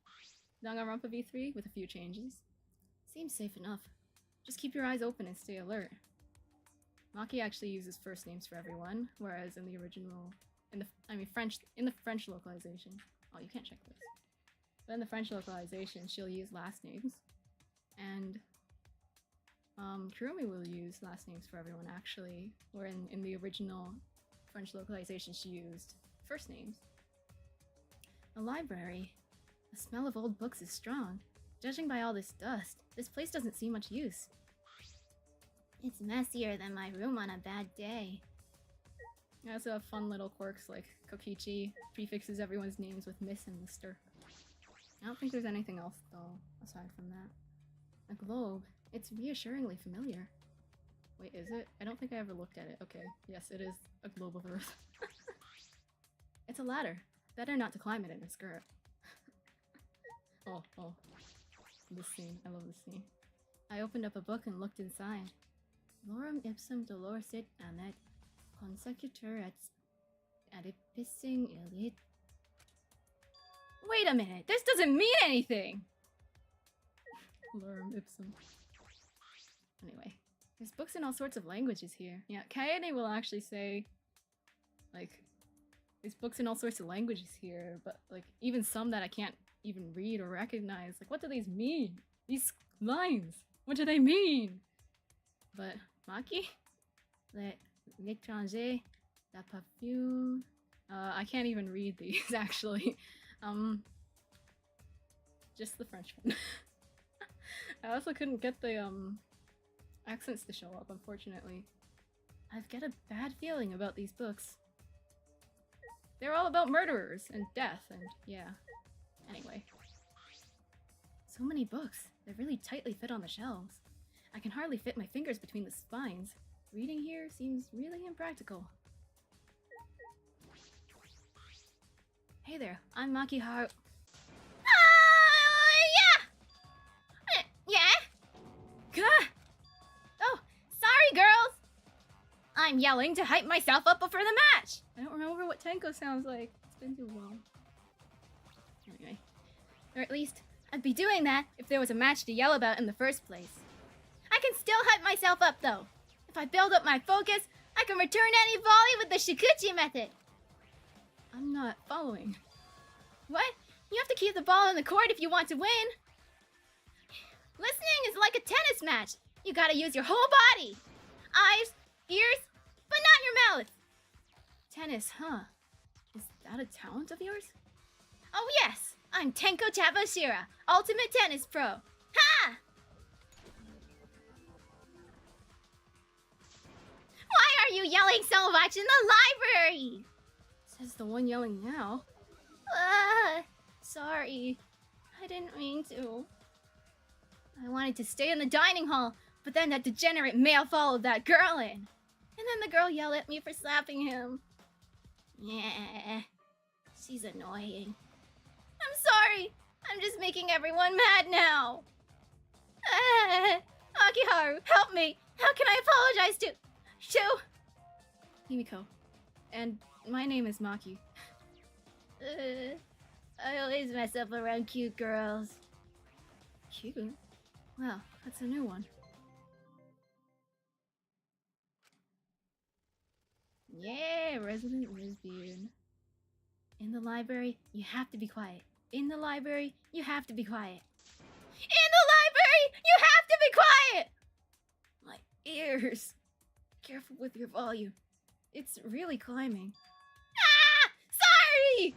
Danganronpa V3 with a few changes. Seems safe enough. Just keep your eyes open and stay alert. Maki actually uses first names for everyone, whereas in the original, in the French localization, oh, you can't check this. But in the French localization, she'll use last names, and Kurumi will use last names for everyone actually, where in the original French localization she used first names. A library. The smell of old books is strong. Judging by all this dust, this place doesn't see much use. It's messier than my room on a bad day. I also have fun little quirks like Kokichi prefixes everyone's names with Miss and Mr. I don't think there's anything else though, aside from that. A globe. It's reassuringly familiar. Wait, is it? I don't think I ever looked at it. Okay, yes, it is a globe of Earth. a ladder. Better not to climb it in a skirt. oh. This scene. I love this scene. I opened up a book and looked inside. Lorem ipsum dolorsit amet consecutor at ipsing illit. Wait a minute! This doesn't mean anything! Lorem ipsum. Anyway. There's books in all sorts of languages here. Yeah, Kaede will actually say, like, there's books in all sorts of languages here, but, like, even some that I can't even read or recognize. Like, what do these mean? These lines! What do they mean? But, Maki? L'étranger, la parfume... I can't even read these, actually. Just the French one. I also couldn't get the, accents to show up, unfortunately. I've got a bad feeling about these books. They're all about murderers and death and yeah. Anyway. So many books. They really tightly fit on the shelves. I can hardly fit my fingers between the spines. Reading here seems really impractical. Hey there, I'm Maki Haru. Yeah? Gah! Oh, sorry, girls! I'm yelling to hype myself up before the match! I don't remember what Tenko sounds like. It's been too long. Anyway. Or at least, I'd be doing that if there was a match to yell about in the first place. I can still hype myself up, though. If I build up my focus, I can return any volley with the Shikuchi method. I'm not following. What? You have to keep the ball in the court if you want to win. Listening is like a tennis match. You gotta use your whole body. Eyes, ears, but not your mouth. Tennis, huh? Is that a talent of yours? Oh yes, I'm Tenko Tabashira, Ultimate Tennis Pro. Ha! Why are you yelling so much in the library? Says the one yelling now. Sorry. I didn't mean to. I wanted to stay in the dining hall, but then that degenerate male followed that girl in. And then the girl yelled at me for slapping him. Yeah, she's annoying. I'm sorry. I'm just making everyone mad now. Akiharu, help me. How can I apologize to Himiko. And my name is Maki. I always mess up around cute girls. Cute? Well, that's a new one. Yeah, Resolute Rebellion. In the library, you have to be quiet. In the library, you have to be quiet. In the library, you have to be quiet! My ears. Careful with your volume. It's really climbing. Ah! Sorry!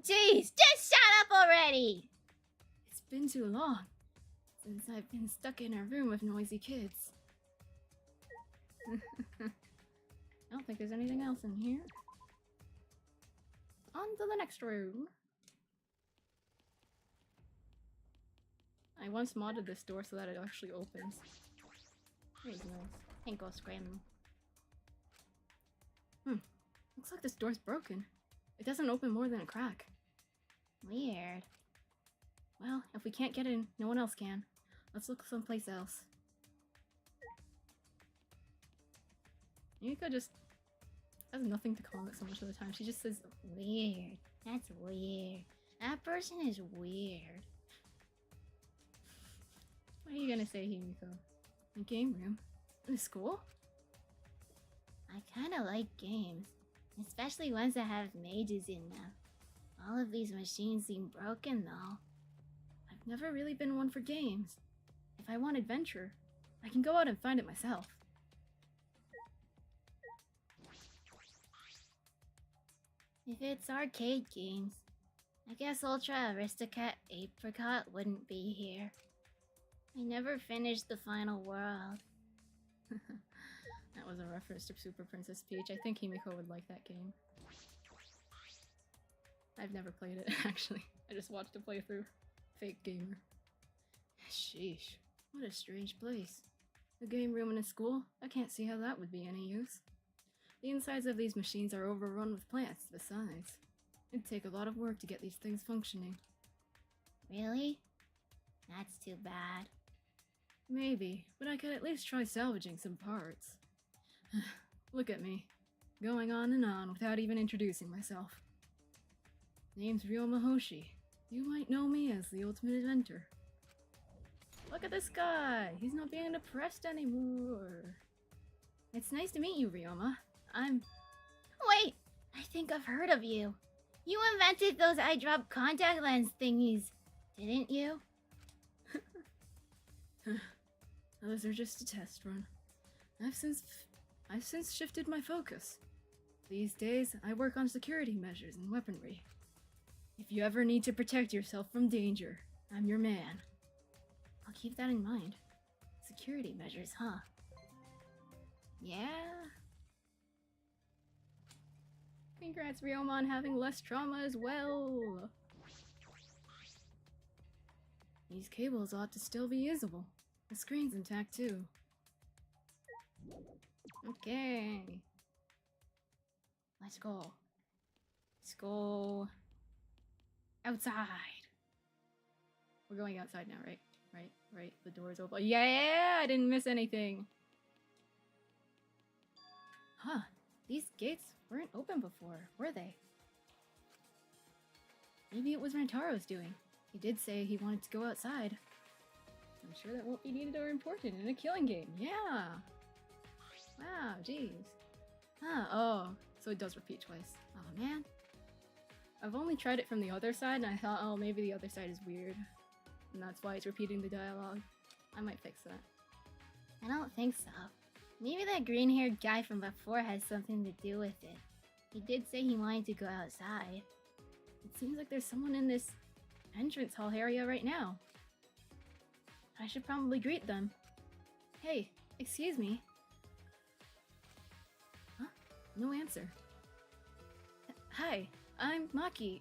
Jeez, just shut up already! It's been too long since I've been stuck in a room with noisy kids. I don't think there's anything else in here. On to the next room. I once modded this door so that it actually opens. Very nice. Henko scram. Looks like this door's broken. It doesn't open more than a crack. Weird. Well, if we can't get in, no one else can. Let's look someplace else. Yumiko just has nothing to comment so much of the time. She just says, Weird. That's weird. That person is weird. what are you gonna say, Himiko? In game room? In the school? I kinda like games. Especially ones that have mages in them. All of these machines seem broken though. I've never really been one for games. If I want adventure, I can go out and find it myself. If it's arcade games, I guess Ultra Aristocrat Apricot wouldn't be here. I never finished the final world. That was a reference to Super Princess Peach. I think Himiko would like that game. I've never played it, actually. I just watched a playthrough. Fake gamer. Sheesh. What a strange place. A game room in a school? I can't see how that would be any use. The insides of these machines are overrun with plants, besides. It'd take a lot of work to get these things functioning. Really? That's too bad. Maybe, but I could at least try salvaging some parts. Look at me, going on and on without even introducing myself. Name's Ryoma Hoshi. You might know me as the ultimate inventor. Look at this guy! He's not being depressed anymore. It's nice to meet you, Ryoma. Wait! I think I've heard of you. You invented those eye drop contact lens thingies, didn't you? Those are just a test run. I've since shifted my focus. These days, I work on security measures and weaponry. If you ever need to protect yourself from danger, I'm your man. I'll keep that in mind. Security measures, huh? Yeah. Congrats, Ryoma, on having less trauma as well. These cables ought to still be usable. The screen's intact too. Okay. Let's go. Let's go outside. We're going outside now, right? Right. The door's open. Yeah, I didn't miss anything. Huh. These gates weren't open before, were they? Maybe it was Rantaro's doing. He did say he wanted to go outside. I'm sure that won't be needed or important in a killing game. Yeah. Wow, jeez. Huh, oh. So it does repeat twice. Oh, man. I've only tried it from the other side, and I thought, oh, maybe the other side is weird. And that's why it's repeating the dialogue. I might fix that. I don't think so. Maybe that green-haired guy from before has something to do with it. He did say he wanted to go outside. It seems like there's someone in this entrance hall area right now. I should probably greet them. Hey, excuse me. Huh? No answer. Hi, I'm Maki.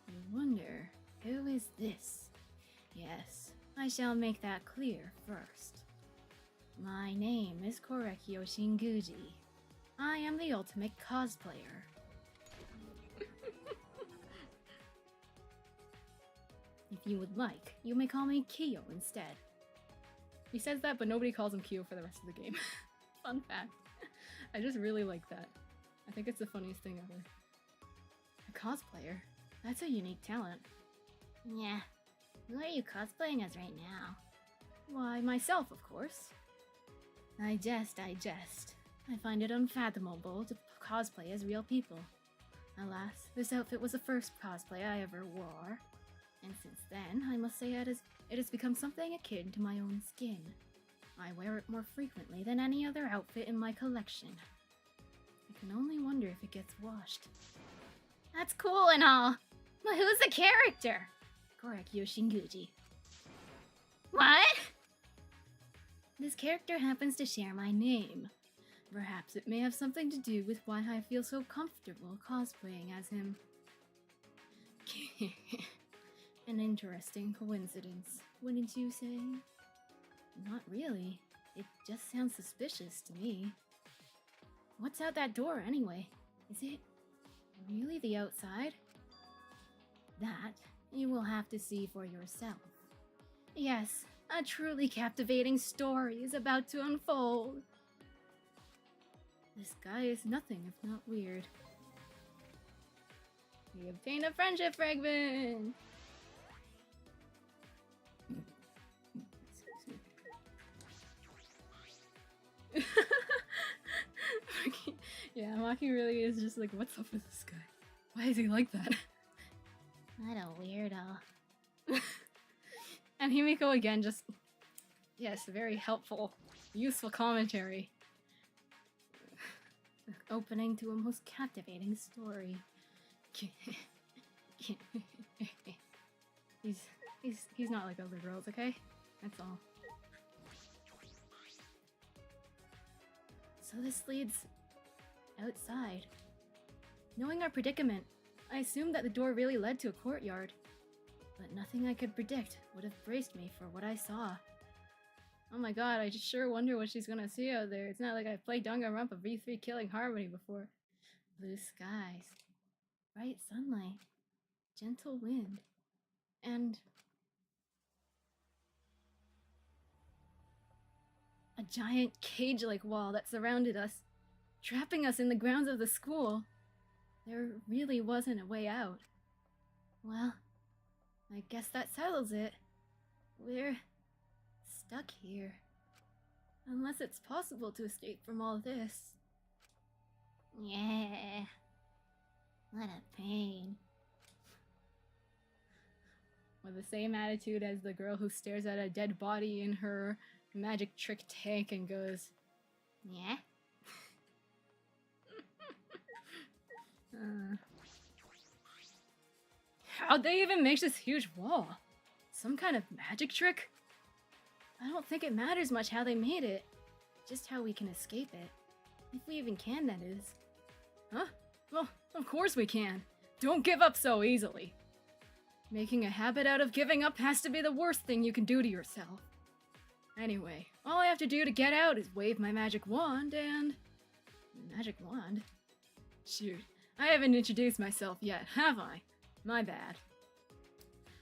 I wonder, who is this? Yes, I shall make that clear first. My name is Korekyo Shinguji. I am the ultimate cosplayer. If you would like, you may call me Kyo instead. He says that, but nobody calls him Kyo for the rest of the game. Fun fact. I just really like that. I think it's the funniest thing ever. A cosplayer? That's a unique talent. Yeah. Who are you cosplaying as right now? Why, myself, of course. I jest. I find it unfathomable to cosplay as real people. Alas, this outfit was the first cosplay I ever wore. And since then, I must say it has become something akin to my own skin. I wear it more frequently than any other outfit in my collection. I can only wonder if it gets washed. That's cool and all, but who's the character? Korekyo Shinguji. What? This character happens to share my name. Perhaps it may have something to do with why I feel so comfortable cosplaying as him. An interesting coincidence, wouldn't you say? Not really. It just sounds suspicious to me. What's out that door, anyway? Is it really the outside? That you will have to see for yourself. Yes, a truly captivating story is about to unfold. This guy is nothing if not weird. We obtained a friendship fragment! Maki, yeah, Maki really is just like, what's up with this guy? Why is he like that? What a weirdo. And Himiko again just, yes, very helpful, useful commentary. Opening to a most captivating story. He's not like other girls, okay? That's all. So this leads outside. Knowing our predicament, I assumed that the door really led to a courtyard. But nothing I could predict would have braced me for what I saw. Oh my god, I just sure wonder what she's gonna see out there. It's not like I've played Danganronpa V3 Killing Harmony before. Blue skies. bright sunlight, gentle wind, and a giant cage-like wall that surrounded us, trapping us in the grounds of the school. There really wasn't a way out. Well, I guess that settles it. We're stuck here. Unless it's possible to escape from all this. Yeah. What a pain. With the same attitude as the girl who stares at a dead body in her magic trick tank and goes, Yeah? How'd they even make this huge wall? Some kind of magic trick? I don't think it matters much how they made it, just how we can escape it. If we even can, that is. Huh? Well, of course we can. Don't give up so easily. Making a habit out of giving up has to be the worst thing you can do to yourself. Anyway, all I have to do to get out is wave my magic wand and... Magic wand? Shoot, I haven't introduced myself yet, have I? My bad.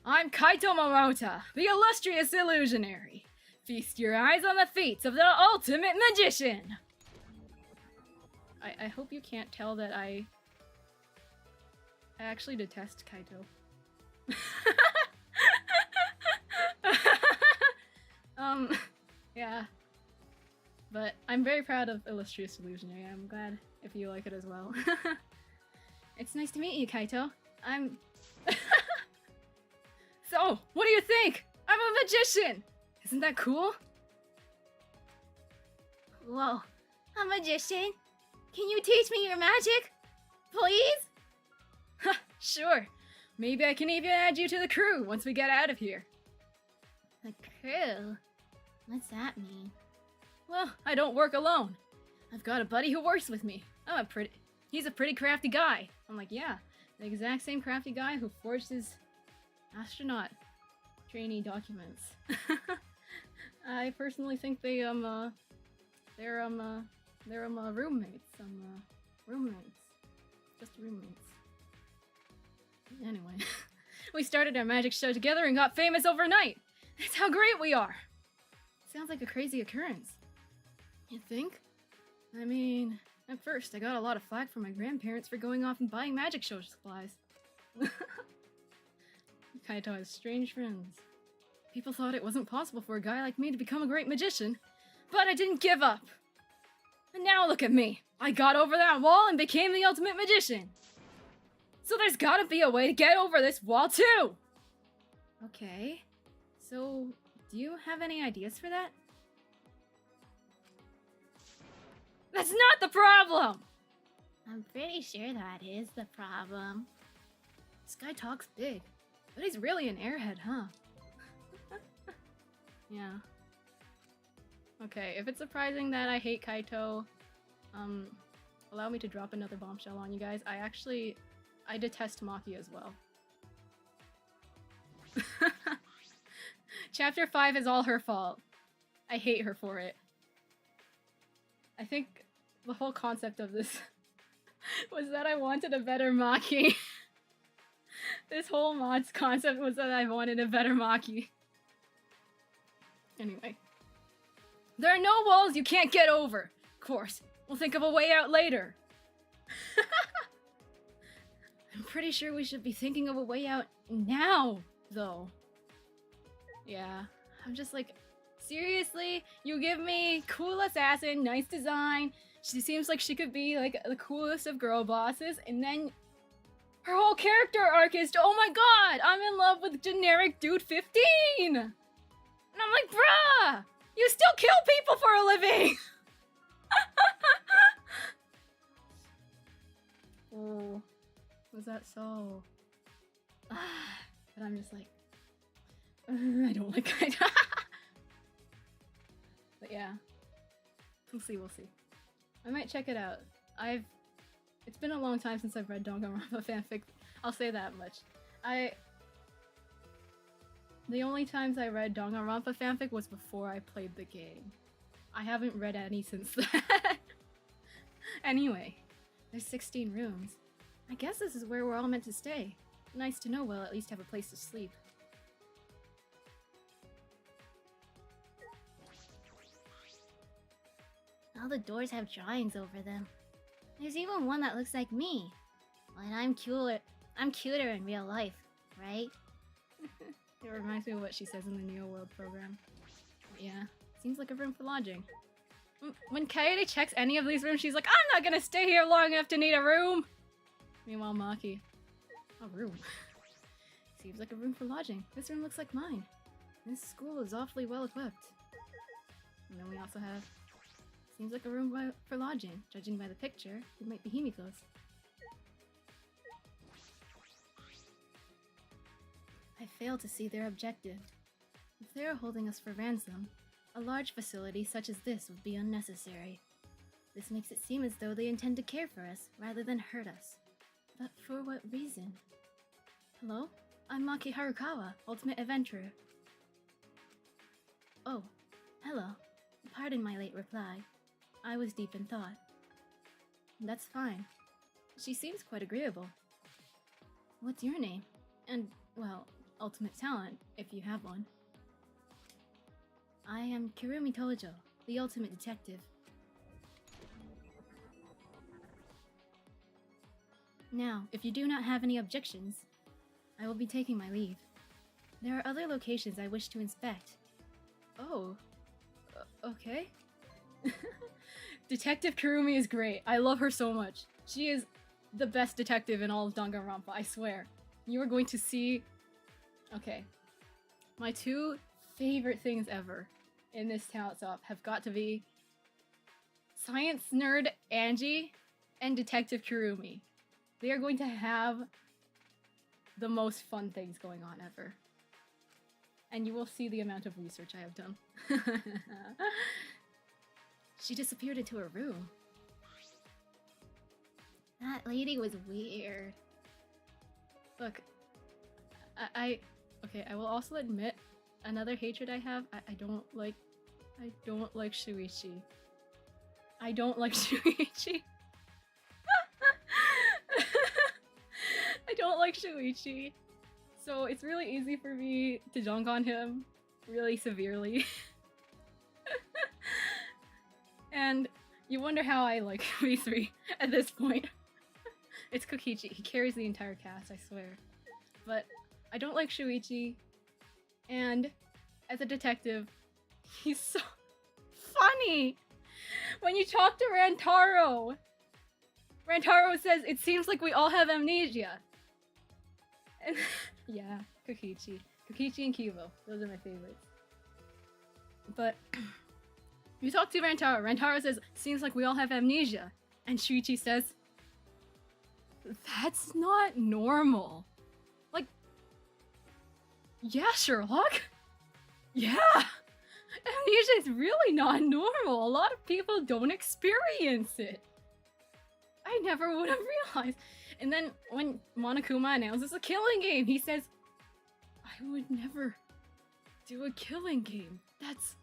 I'm Kaito Momota, the illustrious illusionary. Feast your eyes on the feats of the ultimate magician! I hope you can't tell that I actually detest Kaito. Yeah. But I'm very proud of Illustrious Illusionary. I'm glad if you like it as well. It's nice to meet you, Kaito. I'm... So, what do you think? I'm a magician! Isn't that cool? Whoa. A magician? Can you teach me your magic? Please? Sure. Maybe I can even add you to the crew once we get out of here. The crew? What's that mean? Well, I don't work alone. I've got a buddy who works with me. He's a pretty crafty guy. I'm like, yeah, the exact same crafty guy who forged his astronaut trainee documents. I personally think they're roommates. Roommates. Just roommates. Anyway, we started our magic show together and got famous overnight. That's how great we are. Sounds like a crazy occurrence. You think? I mean, at first I got a lot of flack from my grandparents for going off and buying magic show supplies. Kaito has strange friends. People thought it wasn't possible for a guy like me to become a great magician, but I didn't give up. And now look at me. I got over that wall and became the ultimate magician. So there's gotta be a way to get over this wall too! Okay, so do you have any ideas for that? That's not the problem! I'm pretty sure that is the problem. This guy talks big, but he's really an airhead, huh? Yeah. Okay, if it's surprising that I hate Kaito, allow me to drop another bombshell on you guys. I detest Maki as well. Chapter 5 is all her fault. I hate her for it. I think the whole concept of this was that I wanted a better Maki. This whole mod's concept was that I wanted a better Maki. Anyway. There are no walls you can't get over. Of course, we'll think of a way out later. I'm pretty sure we should be thinking of a way out now, though. Yeah, I'm just like, seriously? You give me cool assassin, nice design, she seems like she could be like the coolest of girl bosses, and then her whole character arc is, oh my god, I'm in love with generic dude 15! And I'm like, bruh! You still kill people for a living! Oh, was that so? But I'm just like, I don't like it. But yeah, we'll see, we'll see. I might check it out. It's been a long time since I've read Danganronpa fanfic. I'll say that much. The only times I read Danganronpa fanfic was before I played the game. I haven't read any since then. Anyway, there's 16 rooms. I guess this is where we're all meant to stay. Nice to know we'll at least have a place to sleep. All the doors have drawings over them. There's even one that looks like me. And I'm cuter in real life, right? It reminds me of what she says in the Neo World program. But yeah, seems like a room for lodging. When Kaede checks any of these rooms, she's like, I'm not gonna stay here long enough to need a room! Meanwhile, Maki, a room. Seems like a room for lodging. This room looks like mine. This school is awfully well equipped. And then we also have, seems like a room for lodging. Judging by the picture, it might be Himiko's. I fail to see their objective. If they are holding us for ransom, a large facility such as this would be unnecessary. This makes it seem as though they intend to care for us rather than hurt us. But for what reason? Hello? I'm Maki Harukawa, Ultimate Adventurer. Oh, hello. Pardon my late reply. I was deep in thought. That's fine. She seems quite agreeable. What's your name? And, well, ultimate talent, if you have one. I am Kirumi Tojo, the ultimate detective. Now, if you do not have any objections, I will be taking my leave. There are other locations I wish to inspect. Oh, okay. Detective Kirumi is great. I love her so much. She is the best detective in all of Danganronpa, I swear. You are going to see... Okay. My two favorite things ever in this Talentswap have got to be Science Nerd Angie and Detective Kirumi. They are going to have the most fun things going on ever. And you will see the amount of research I have done. She disappeared into her room. That lady was weird. Look, okay, I will also admit another hatred I have. I don't like Shuichi. I don't like Shuichi. I don't like Shuichi. So it's really easy for me to dunk on him really severely. And you wonder how I like V3 at this point. It's Kokichi. He carries the entire cast, I swear. But I don't like Shuichi. And as a detective, he's so funny! When you talk to Rantaro, Rantaro says, it seems like we all have amnesia. And yeah, Kokichi. Kokichi and Kibo. Those are my favorites. But you talk to Rantaro. Rantaro says, seems like we all have amnesia. And Shuichi says, that's not normal. Like, yeah, Sherlock. Yeah. Amnesia is really not normal. A lot of people don't experience it. I never would have realized. And then when Monokuma announces a killing game, he says, I would never do a killing game. That's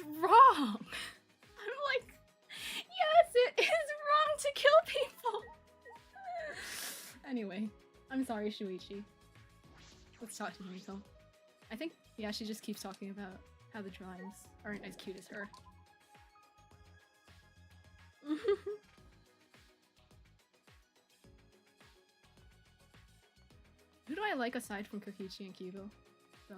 wrong. I'm like, yes, it is wrong to kill people. Anyway, I'm sorry, Shuichi. Let's talk to Himiko. I think, yeah, she just keeps talking about how the drawings aren't as cute as her. Who do I like aside from Kokichi and Kibo? So...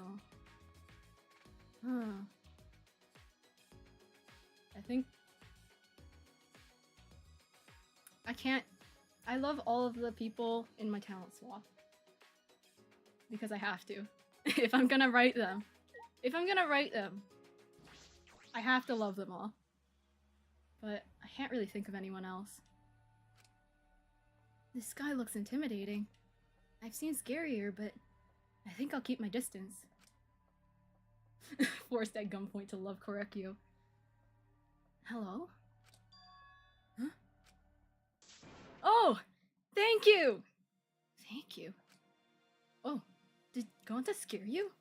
I think... I love all of the people in my Talentswap. Because I have to. If I'm gonna write them. I have to love them all. But I can't really think of anyone else. This sky looks intimidating. I've seen scarier, but I think I'll keep my distance. Forced at gunpoint to love Korekyo. Hello? Huh? Oh! Thank you! Thank you. Oh, did Gonta scare you?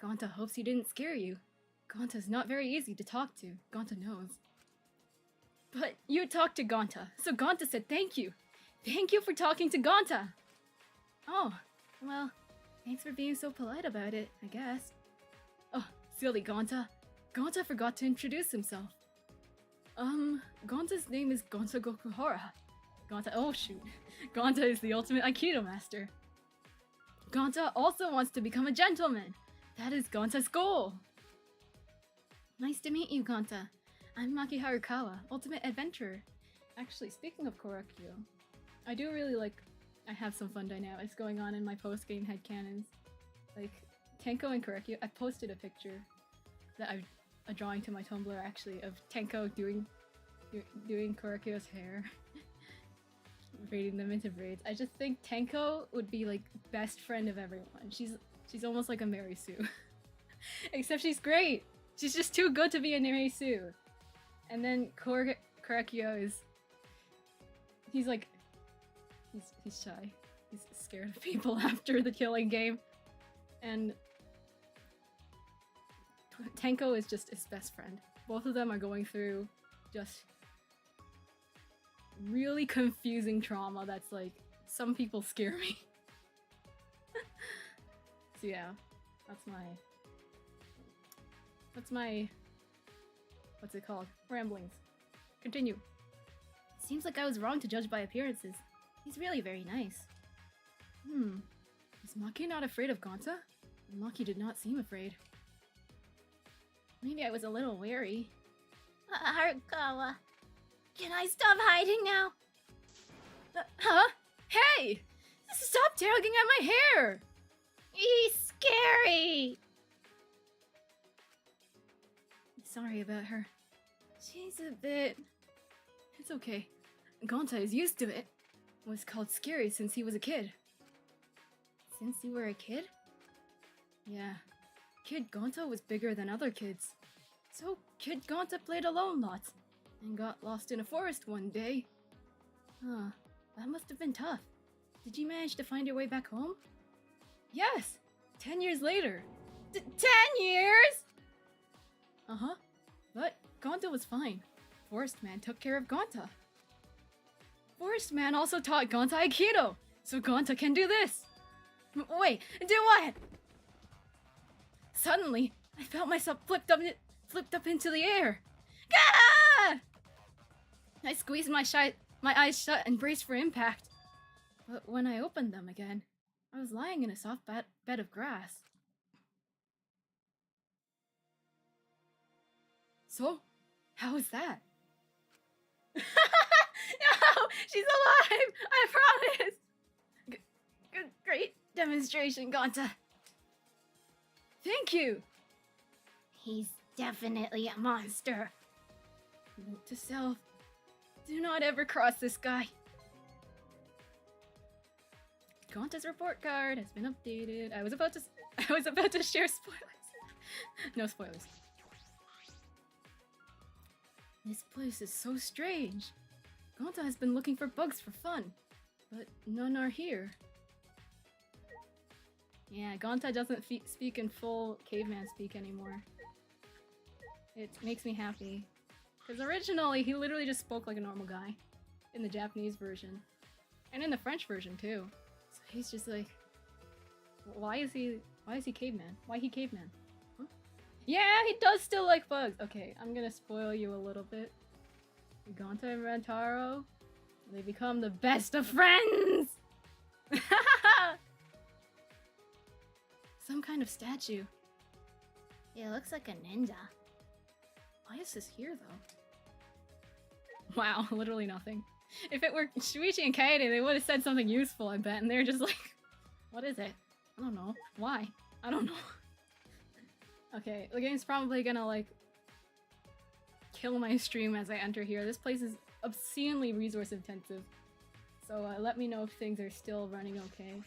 Gonta hopes he didn't scare you. Gonta's not very easy to talk to. Gonta knows. But you talked to Gonta, so Gonta said thank you. Thank you for talking to Gonta! Oh, well, thanks for being so polite about it, I guess. Oh, silly Gonta. Gonta forgot to introduce himself. Gonta's name is Gonta Gokuhara. Gonta, oh shoot. Gonta is the ultimate Aikido master. Gonta also wants to become a gentleman. That is Gonta's goal. Nice to meet you, Gonta. I'm Maki Harukawa, ultimate adventurer. Actually, speaking of Korakyo, I do really I have some fun dynamics going on in my post-game headcanons. Like, Tenko and Korakyo, I posted a picture that a drawing to my Tumblr actually of Tenko doing Korakyo's hair. Braiding them into braids. I just think Tenko would be like best friend of everyone. She's almost like a Mary Sue. Except she's great! She's just too good to be a Mary Sue. And then Korakyo is... He's shy. He's scared of people after the killing game. And Tenko is just his best friend. Both of them are going through just really confusing trauma that's like, some people scare me. So yeah, that's my what's it called? Ramblings. Continue. Seems like I was wrong to judge by appearances. He's really very nice. Is Maki not afraid of Gonta? Maki did not seem afraid. Maybe I was a little wary. Harukawa, can I stop hiding now? Huh? Hey! Stop tugging at my hair! He's scary! Sorry about her. She's a bit... It's okay. Gonta is used to it. Was called scary since he was a kid. Since you were a kid? Yeah. Kid Gonta was bigger than other kids. So Kid Gonta played alone lots, and got lost in a forest one day. Huh, that must have been tough. Did you manage to find your way back home? Yes! 10 years later. 10 years?! Uh-huh. But Gonta was fine. Forest Man took care of Gonta. Forest Man also taught Gonta Aikido, so Gonta can do this. Wait, do what? Suddenly, I felt myself flipped up into the air. Gah! I squeezed my eyes shut and braced for impact. But when I opened them again, I was lying in a soft bed of grass. So, how was that? No! She's alive! I promise! Great demonstration, Gonta. Thank you! He's definitely a monster. Note to self. Do not ever cross this guy. Gonta's report card has been updated. I was about to share spoilers. No spoilers. This place is so strange. Gonta has been looking for bugs for fun, but none are here. Yeah, Gonta doesn't speak in full caveman speak anymore. It makes me happy. Because originally, he literally just spoke like a normal guy. In the Japanese version. And in the French version, too. So he's just like... Why is he caveman? Why he caveman? Huh? Yeah, he does still like bugs! Okay, I'm gonna spoil you a little bit. Gonta and Rantaro, they become the best of friends! Some kind of statue. It looks like a ninja. Why is this here, though? Wow, literally nothing. If it were Shuichi and Kaede, they would have said something useful, I bet, and they're just like... What is it? I don't know. Why? I don't know. Okay, the game's probably gonna, like... kill my stream as I enter here. This place is obscenely resource intensive. So let me know if things are still running okay.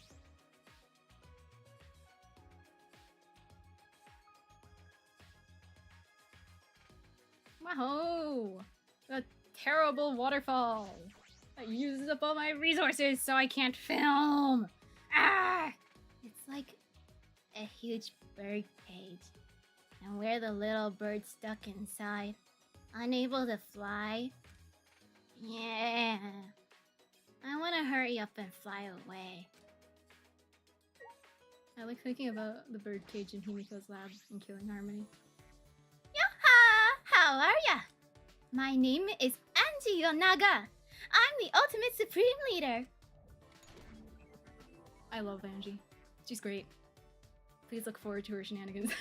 Wahoo! A terrible waterfall that uses up all my resources so I can't film! Ah! It's like a huge bird cage. And we're the little bird stuck inside. Unable to fly. Yeah. I want to hurry up and fly away. I like thinking about the birdcage in Himiko's lab and killing Harmony. Yaha! How are ya? My name is Angie Yonaga. I'm the ultimate supreme leader. I love Angie. She's great. Please look forward to her shenanigans.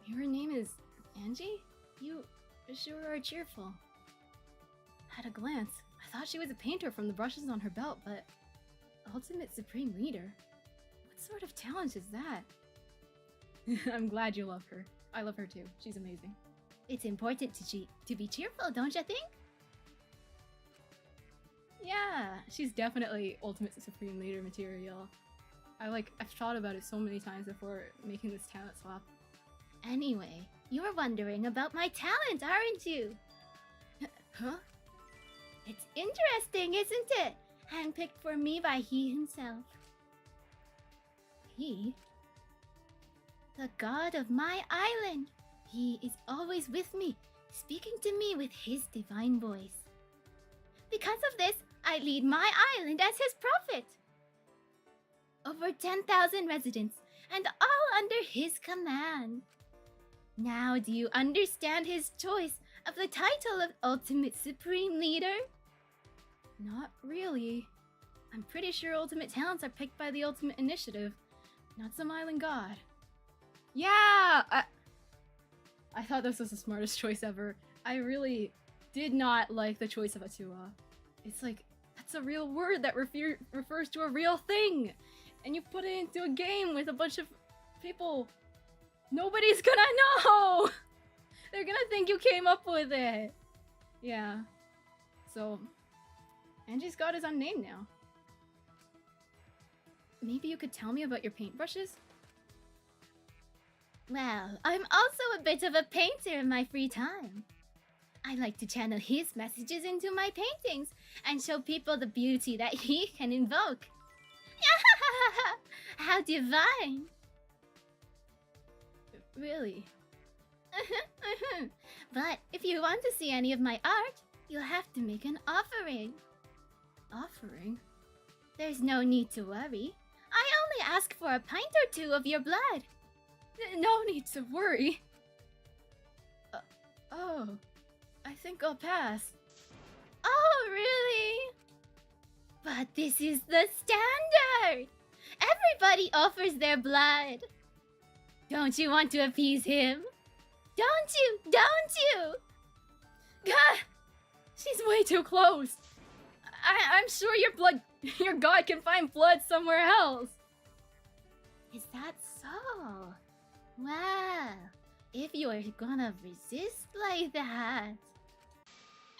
Your name is Angie? You sure are cheerful. At a glance, I thought she was a painter from the brushes on her belt, but ultimate supreme leader? What sort of talent is that? I'm glad you love her. I love her too. She's amazing. It's important to be cheerful, don't you think? Yeah, she's definitely ultimate supreme leader material. I've thought about it so many times before making this talent swap. Anyway, you're wondering about my talent, aren't you? Huh? It's interesting, isn't it? Handpicked for me by he himself. He? The god of my island. He is always with me, speaking to me with his divine voice. Because of this, I lead my island as his prophet. Over 10,000 residents, and all under his command. Now do you understand his choice of the title of Ultimate Supreme Leader? Not really. I'm pretty sure ultimate talents are picked by the ultimate initiative, not some island god. Yeah! I thought this was the smartest choice ever. I really did not like the choice of Atua. It's like, that's a real word that refers to a real thing! And you put it into a game with a bunch of people. Nobody's gonna know! They're gonna think you came up with it. Yeah. So, Angie's god is unnamed now. Maybe you could tell me about your paintbrushes? Well, I'm also a bit of a painter in my free time. I like to channel his messages into my paintings and show people the beauty that he can invoke. How divine! Really? But if you want to see any of my art, you'll have to make an offering. Offering? There's no need to worry. I only ask for a pint or two of your blood. No need to worry. Oh, I think I'll pass. Oh, really? But this is the standard! Everybody offers their blood. Don't you want to appease him? Don't you? Don't you? Gah! She's way too close. I'm sure your god can find blood somewhere else. Is that so? Well, if you're gonna resist like that,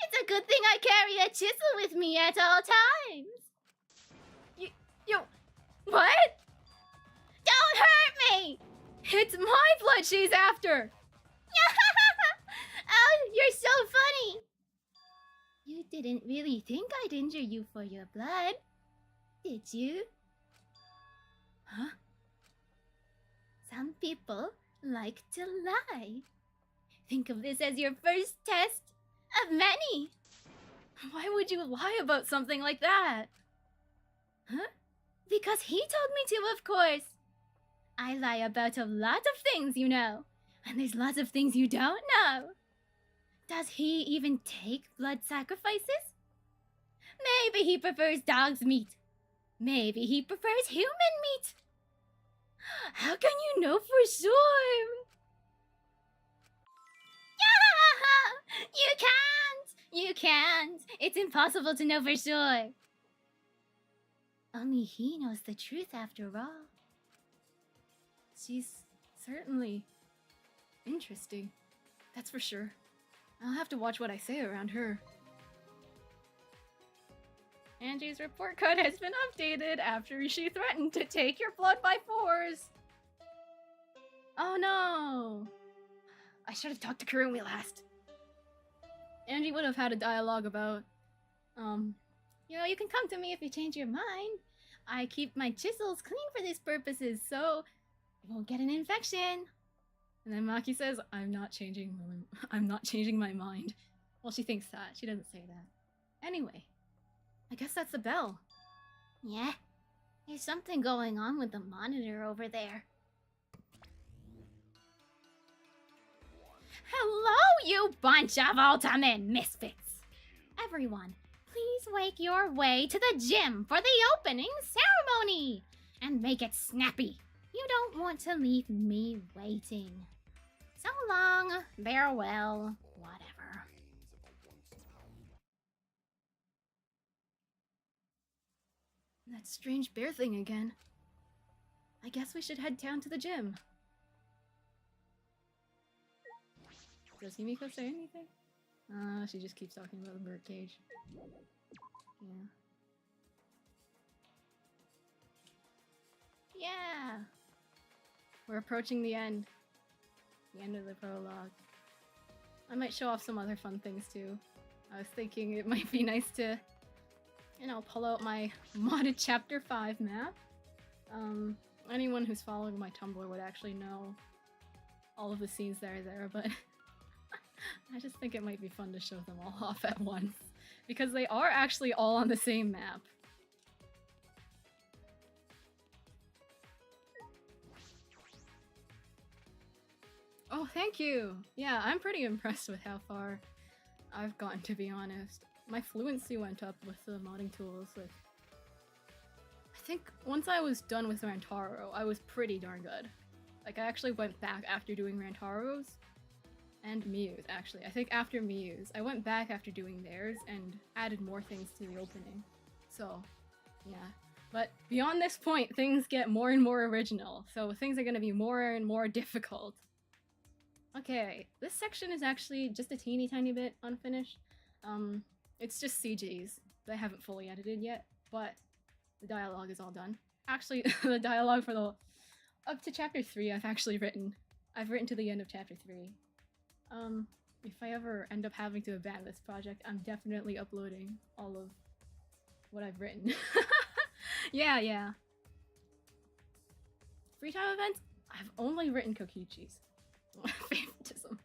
it's a good thing I carry a chisel with me at all times. You, what? Don't hurt me! It's my blood she's after! Oh, you're so funny! You didn't really think I'd injure you for your blood, did you? Huh? Some people like to lie. Think of this as your first test of many. Why would you lie about something like that? Huh? Because he told me to, of course. I lie about a lot of things, you know. And there's lots of things you don't know. Does he even take blood sacrifices? Maybe he prefers dog's meat. Maybe he prefers human meat. How can you know for sure? You can't! You can't! It's impossible to know for sure. Only he knows the truth after all. She's certainly interesting. That's for sure. I'll have to watch what I say around her. Angie's report card has been updated after she threatened to take your blood by force. Oh no! I should have talked to Kurumi last. Angie would have had a dialogue about, you know, you can come to me if you change your mind. I keep my chisels clean for these purposes, so you won't get an infection. And then Maki says, I'm not changing my mind. Well, she thinks that. She doesn't say that. Anyway, I guess that's the bell. Yeah, there's something going on with the monitor over there. Hello, you bunch of ultimate misfits! Everyone, please make your way to the gym for the opening ceremony! And make it snappy. You don't want to leave me waiting. So long, farewell, whatever. That strange bear thing again. I guess we should head down to the gym. Does Himiko say anything? She just keeps talking about the birdcage. Yeah. Yeah. We're approaching the end. The end of the prologue. I might show off some other fun things too. I was thinking it might be nice to, you know, pull out my modded chapter 5 map. Anyone who's following my Tumblr would actually know all of the scenes that are there, but I just think it might be fun to show them all off at once. Because they are actually all on the same map. Oh, thank you! Yeah, I'm pretty impressed with how far I've gotten, to be honest. My fluency went up with the modding tools. Like, I think once I was done with Rantaro, I was pretty darn good. Like, I actually went back after doing Rantaro's and Miyu's, actually. I think after Miyu's, I went back after doing theirs and added more things to the opening. So, yeah. But beyond this point, things get more and more original, so things are gonna be more and more difficult. Okay, this section is actually just a teeny tiny bit unfinished. It's just CGs that I haven't fully edited yet, but the dialogue is all done. Actually, the dialogue for the up to chapter 3 I've actually written. I've written to the end of chapter 3. If I ever end up having to abandon this project, I'm definitely uploading all of what I've written. Yeah. Free time events? I've only written Kokichi's. Favoritism,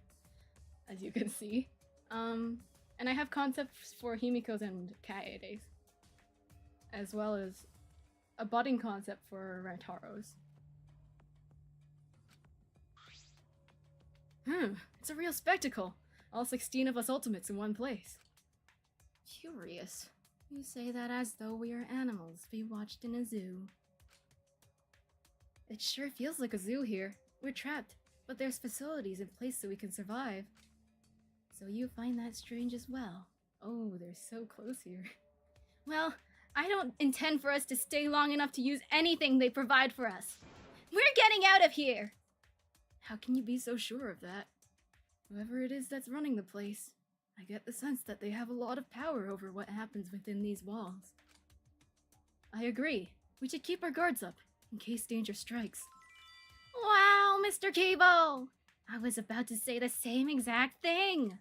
as you can see. And I have concepts for Himiko's and Kaede's, as well as a budding concept for Rantaro's. It's a real spectacle. All 16 of us ultimates in one place. Curious. You say that as though we are animals to be watched in a zoo. It sure feels like a zoo here. We're trapped, but there's facilities in place so we can survive. So you find that strange as well. Oh, they're so close here. Well, I don't intend for us to stay long enough to use anything they provide for us. We're getting out of here! How can you be so sure of that? Whoever it is that's running the place, I get the sense that they have a lot of power over what happens within these walls. I agree. We should keep our guards up, in case danger strikes. Wow, Mr. Kibo! I was about to say the same exact thing!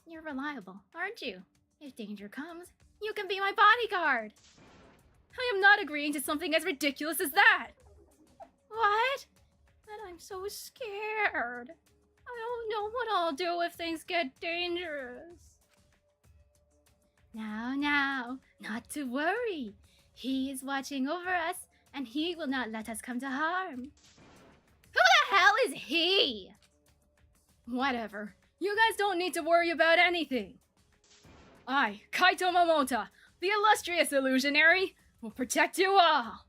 You're reliable, aren't you? If danger comes, you can be my bodyguard! I am not agreeing to something as ridiculous as that! What? But I'm so scared. I don't know what I'll do if things get dangerous. Now, not to worry. He is watching over us, and he will not let us come to harm. Who the hell is he? Whatever. You guys don't need to worry about anything. I, Kaito Momota, the illustrious illusionary, will protect you all.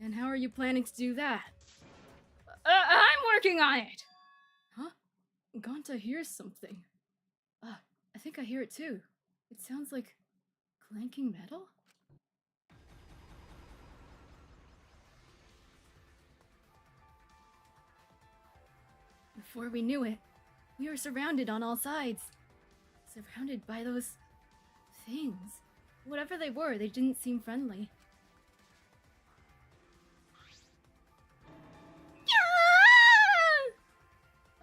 And how are you planning to do that? I'm working on it! Huh? Gonta hears something. I think I hear it too. It sounds like clanking metal? Before we knew it, we were surrounded on all sides. Surrounded by those things. Whatever they were, they didn't seem friendly.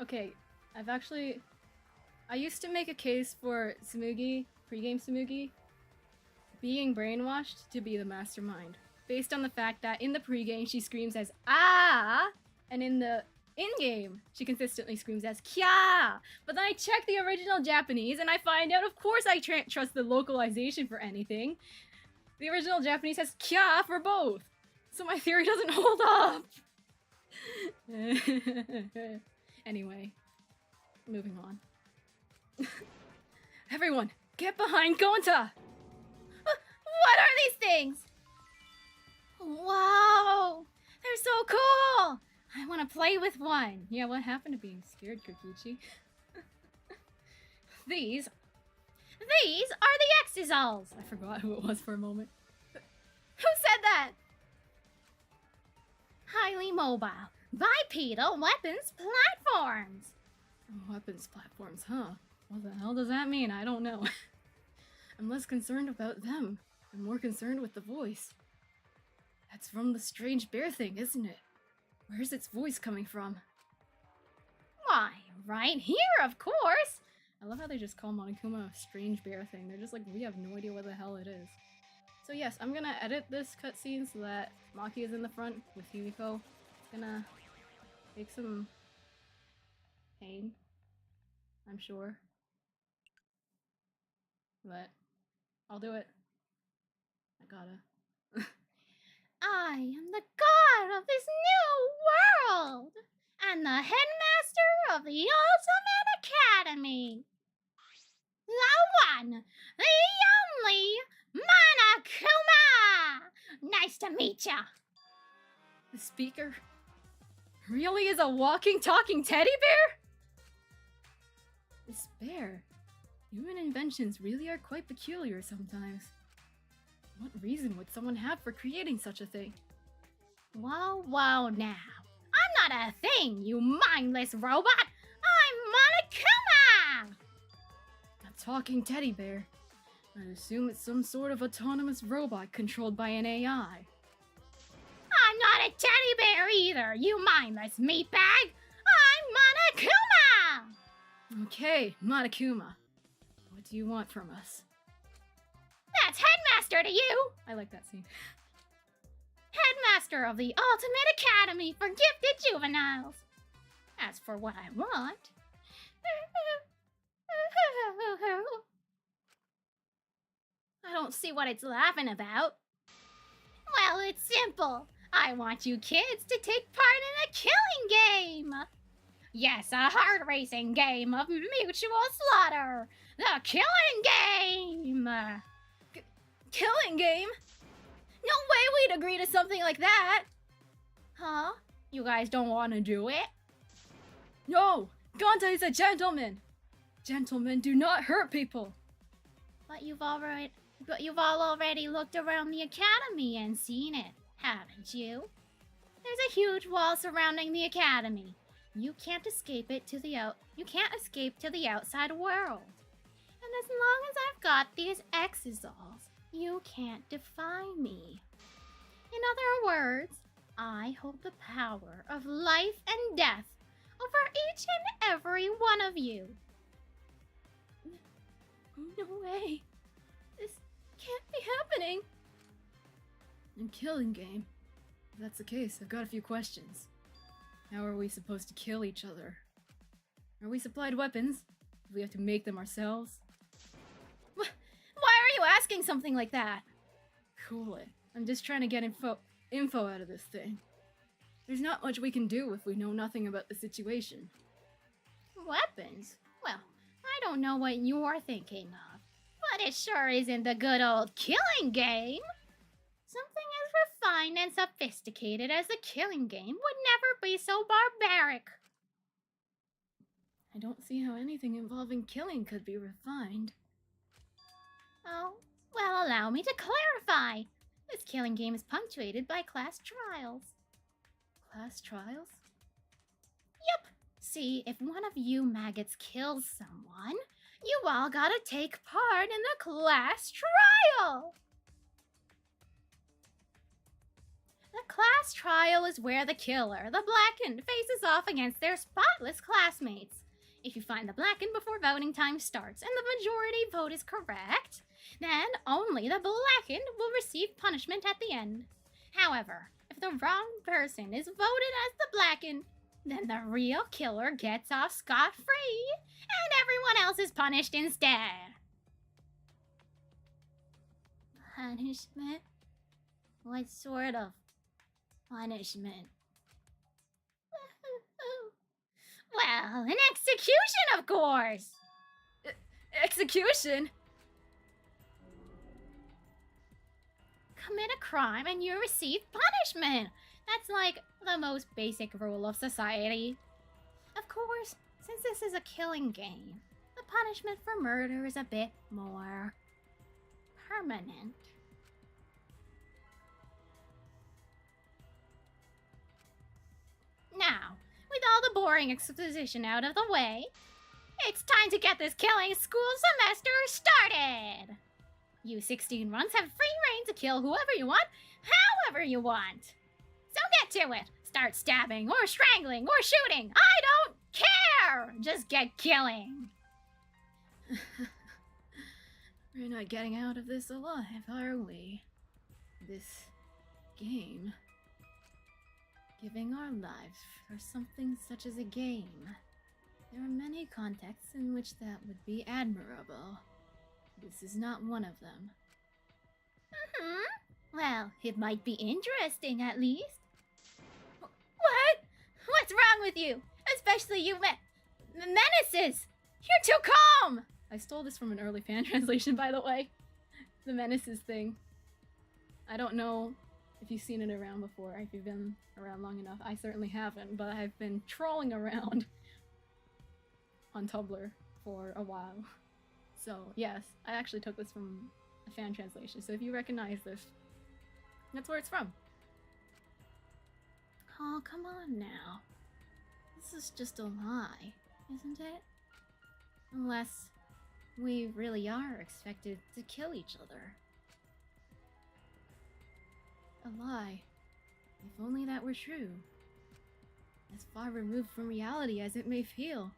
Okay, I used to make a case for Tsumugi, pregame Tsumugi, being brainwashed to be the mastermind. Based on the fact that in the pregame she screams as "Ah!" and in the In-game, she consistently screams as Kya! But then I check the original Japanese and I find out, of course I trust the localization for anything. The original Japanese has Kya for both. So my theory doesn't hold up. Anyway, moving on. Everyone, get behind Gonta! What are these things? Whoa! They're so cool! I want to play with one. Yeah, what happened to being scared, Kokichi? These are the Exisals! I forgot who it was for a moment. Who said that? Highly mobile, bipedal weapons platforms. Weapons platforms, huh? What the hell does that mean? I don't know. I'm less concerned about them. I'm more concerned with the voice. That's from the strange bear thing, isn't it? Where's its voice coming from? Why, right here, of course! I love how they just call Monokuma a strange bear thing. They're just like, we have no idea what the hell it is. So yes, I'm gonna edit this cutscene so that Maki is in the front with Himiko. It's gonna take some pain, I'm sure. But I'll do it. I gotta. I am the god of this new world, and the headmaster of the Ultimate Academy. The one, the only, Monokuma! Nice to meet ya! The speaker really is a walking, talking teddy bear? This bear. Human inventions really are quite peculiar sometimes. What reason would someone have for creating such a thing? Whoa, whoa now. I'm not a thing, you mindless robot! I'm Monokuma! A talking teddy bear. I assume it's some sort of autonomous robot controlled by an AI. I'm not a teddy bear either, you mindless meatbag! I'm Monokuma! Okay, Monokuma. What do you want from us? That's Headmaster to you! I like that scene. Headmaster of the Ultimate Academy for Gifted Juveniles. As for what I want... I don't see what it's laughing about. Well, it's simple. I want you kids to take part in a killing game. Yes, a heart racing game of mutual slaughter. The killing game. Killing game? No way we'd agree to something like that! Huh? You guys don't want to do it? No! Gonta is a gentleman! Gentlemen do not hurt people! But you've all already looked around the academy and seen it, haven't you? There's a huge wall surrounding the academy. You can't escape to the outside world. And as long as I've got these Exisals, you can't defy me. In other words, I hold the power of life and death over each and every one of you. No way. This can't be happening. In killing game, if that's the case, I've got a few questions. How are we supposed to kill each other? Are we supplied weapons? Do we have to make them ourselves? Why are you asking something like that? Cool it. I'm just trying to get info out of this thing. There's not much we can do if we know nothing about the situation. Weapons? Well, I don't know what you're thinking of, but it sure isn't the good old killing game. Something as refined and sophisticated as the killing game would never be so barbaric. I don't see how anything involving killing could be refined. Oh, well, allow me to clarify. This killing game is punctuated by class trials. Class trials? Yep. See, if one of you maggots kills someone, you all gotta take part in the class trial. The class trial is where the killer, the blackened, faces off against their spotless classmates. If you find the blackened before voting time starts and the majority vote is correct, then only the blackened will receive punishment at the end. However, if the wrong person is voted as the blackened, then the real killer gets off scot-free, and everyone else is punished instead. Punishment? What sort of punishment? Well, an execution, of course! Execution? Commit a crime and you receive punishment! That's like the most basic rule of society. Of course, since this is a killing game, the punishment for murder is a bit more permanent. Now, with all the boring exposition out of the way, it's time to get this killing school semester started! You 16 runs have free reign to kill whoever you want, however you want. So get to it. Start stabbing, or strangling, or shooting. I don't care! Just get killing. We're not getting out of this alive, are we? This game. Giving our lives for something such as a game. There are many contexts in which that would be admirable. This is not one of them. Well, it might be interesting at least. What? What's wrong with you? Especially you menaces! You're too calm! I stole this from an early fan translation, by the way. The menaces thing. I don't know if you've seen it around before, if you've been around long enough. I certainly haven't, but I've been trolling around on Tumblr for a while. So, yes, I actually took this from a fan translation, so if you recognize this, that's where it's from. Oh, come on now. This is just a lie, isn't it? Unless we really are expected to kill each other. A lie. If only that were true. As far removed from reality as it may feel.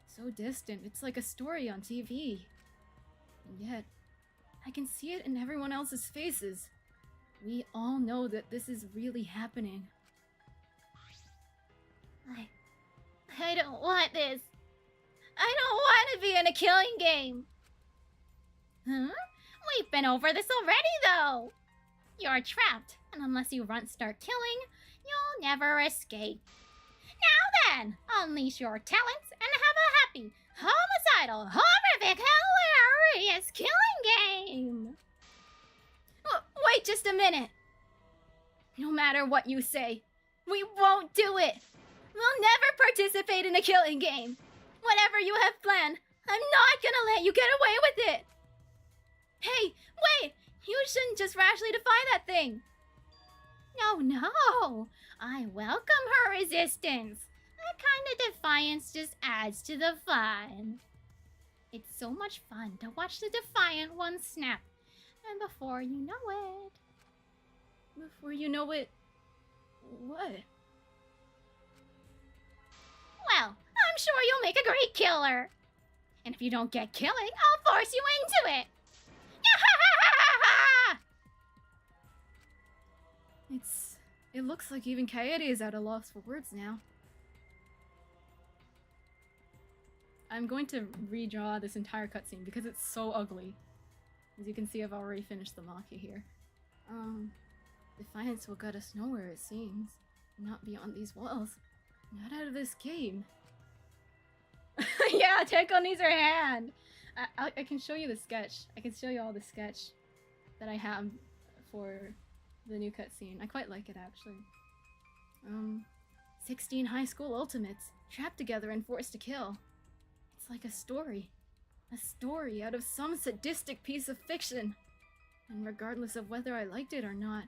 So distant, it's like a story on TV. And yet, I can see it in everyone else's faces. We all know that this is really happening. I don't want this. I don't want to be in a killing game. Huh? We've been over this already, though. You're trapped, and unless you start killing, you'll never escape. Now then, unleash your talents and have a happy, homicidal, horrific, hilarious killing game. Wait just a minute. No matter what you say, we won't do it. We'll never participate in a killing game. Whatever you have planned, I'm not gonna let you get away with it. Hey, wait! You shouldn't just rashly defy that thing. No. I welcome her resistance. That kind of defiance just adds to the fun. It's so much fun to watch the defiant one snap. And before you know it... Before you know it... What? Well, I'm sure you'll make a great killer. And if you don't get killing, I'll force you into it. It looks like even Coyote is at a loss for words now. I'm going to redraw this entire cutscene because it's so ugly. As you can see, I've already finished the Maki here. Defiance will get us nowhere, it seems. Not beyond these walls. Not out of this game. Yeah, Tenko needs her hand! I can show you the sketch. I can show you all the sketch that I have for the new cutscene. I quite like it, actually. 16 high school ultimates, trapped together and forced to kill. It's like a story. A story out of some sadistic piece of fiction. And regardless of whether I liked it or not,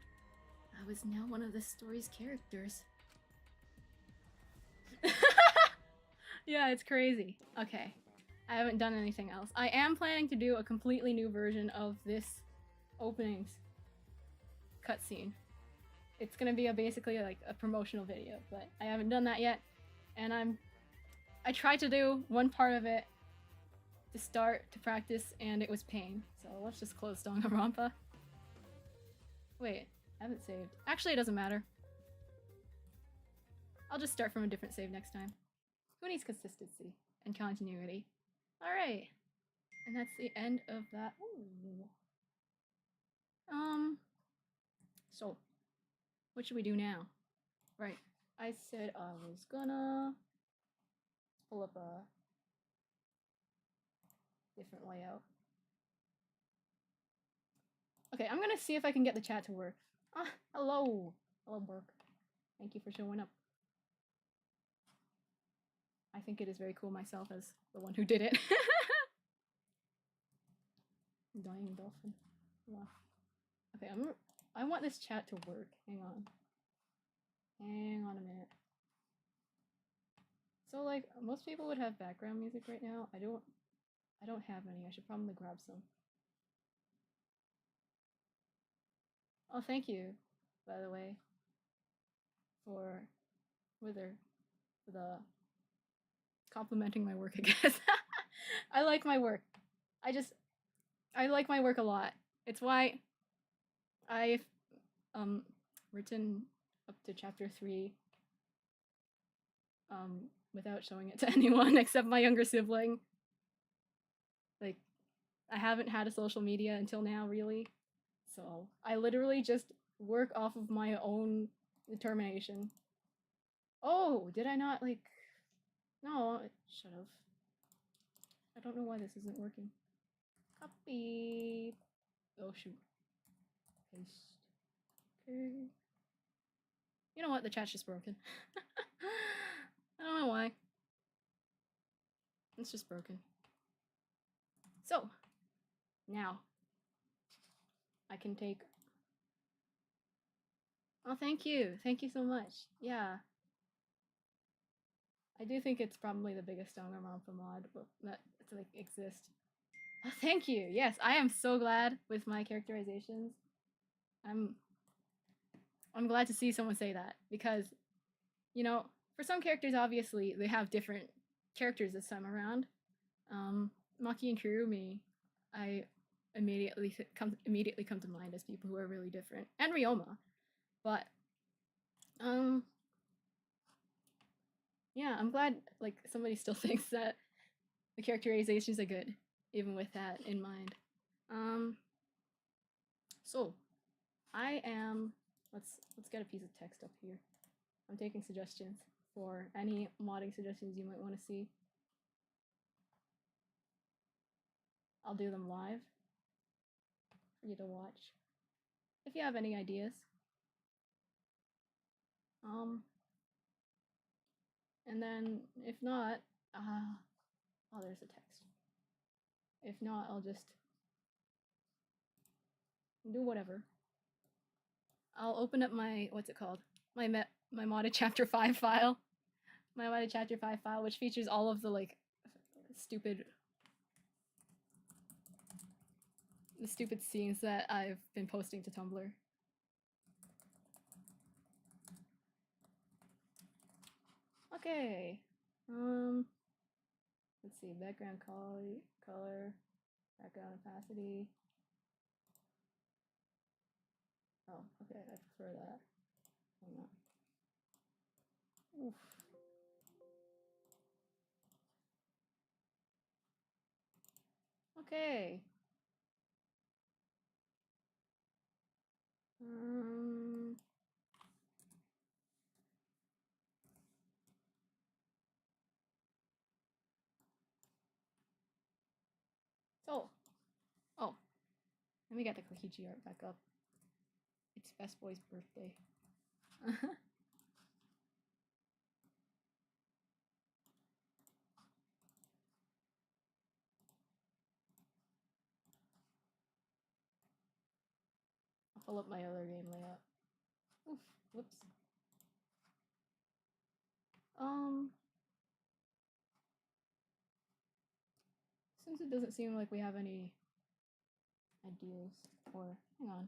I was now one of the story's characters. Yeah, it's crazy. Okay, I haven't done anything else. I am planning to do a completely new version of this openings cutscene. It's gonna be basically like a promotional video, but I haven't done that yet. And I tried to do one part of it to start to practice, and it was pain. So let's just close Danganronpa. Wait, I haven't saved. Actually, it doesn't matter. I'll just start from a different save next time. Who needs consistency and continuity? Alright. And that's the end of that. Ooh. So, what should we do now? Right. I said I was gonna pull up a different layout. Okay, I'm gonna see if I can get the chat to work. Ah, hello! Hello, Burke. Thank you for showing up. I think it is very cool myself as the one who did it. Dying dolphin. Wow. Okay, I want this chat to work. Hang on. Hang on a minute. So like most people would have background music right now. I don't have any. I should probably grab some. Oh, thank you, by the way, for Wither, for the complimenting my work, I guess. I like my work. I like my work a lot. It's why I've written up to chapter 3 without showing it to anyone except my younger sibling. Like, I haven't had a social media until now, really. So I literally just work off of my own determination. Oh, did I not, like... No, it should have. I don't know why this isn't working. Copy. Oh, shoot. Paste. Okay. You know what? The chat's just broken. I don't know why. It's just broken. So, now, I can take... Oh, thank you. Thank you so much. Yeah. I do think it's probably the biggest Danganronpa mod that like exists. Oh, thank you. Yes, I am so glad with my characterizations. I'm glad to see someone say that because, you know, for some characters, obviously they have different characters this time around. Maki and Kurumi, I immediately come to mind as people who are really different, and Ryoma, but yeah, I'm glad like somebody still thinks that the characterizations are good, even with that in mind. So I am let's get a piece of text up here. I'm taking suggestions for any modding suggestions you might want to see. I'll do them live for you to watch. If you have any ideas. And then if not, oh, there's a text. If not, I'll just do whatever. I'll open up my, what's it called? My modded chapter 5 file. My modded chapter 5 file, which features all of the like stupid scenes that I've been posting to Tumblr. Okay. Let's see, background color, background opacity. Oh, okay, I prefer that. Hang on. Oof. Okay. So, oh, let me get the Kokichi art back up. It's Best Boy's birthday. I'll pull up my other game layout. Oof, whoops. Since it doesn't seem like we have any ideas, or hang on.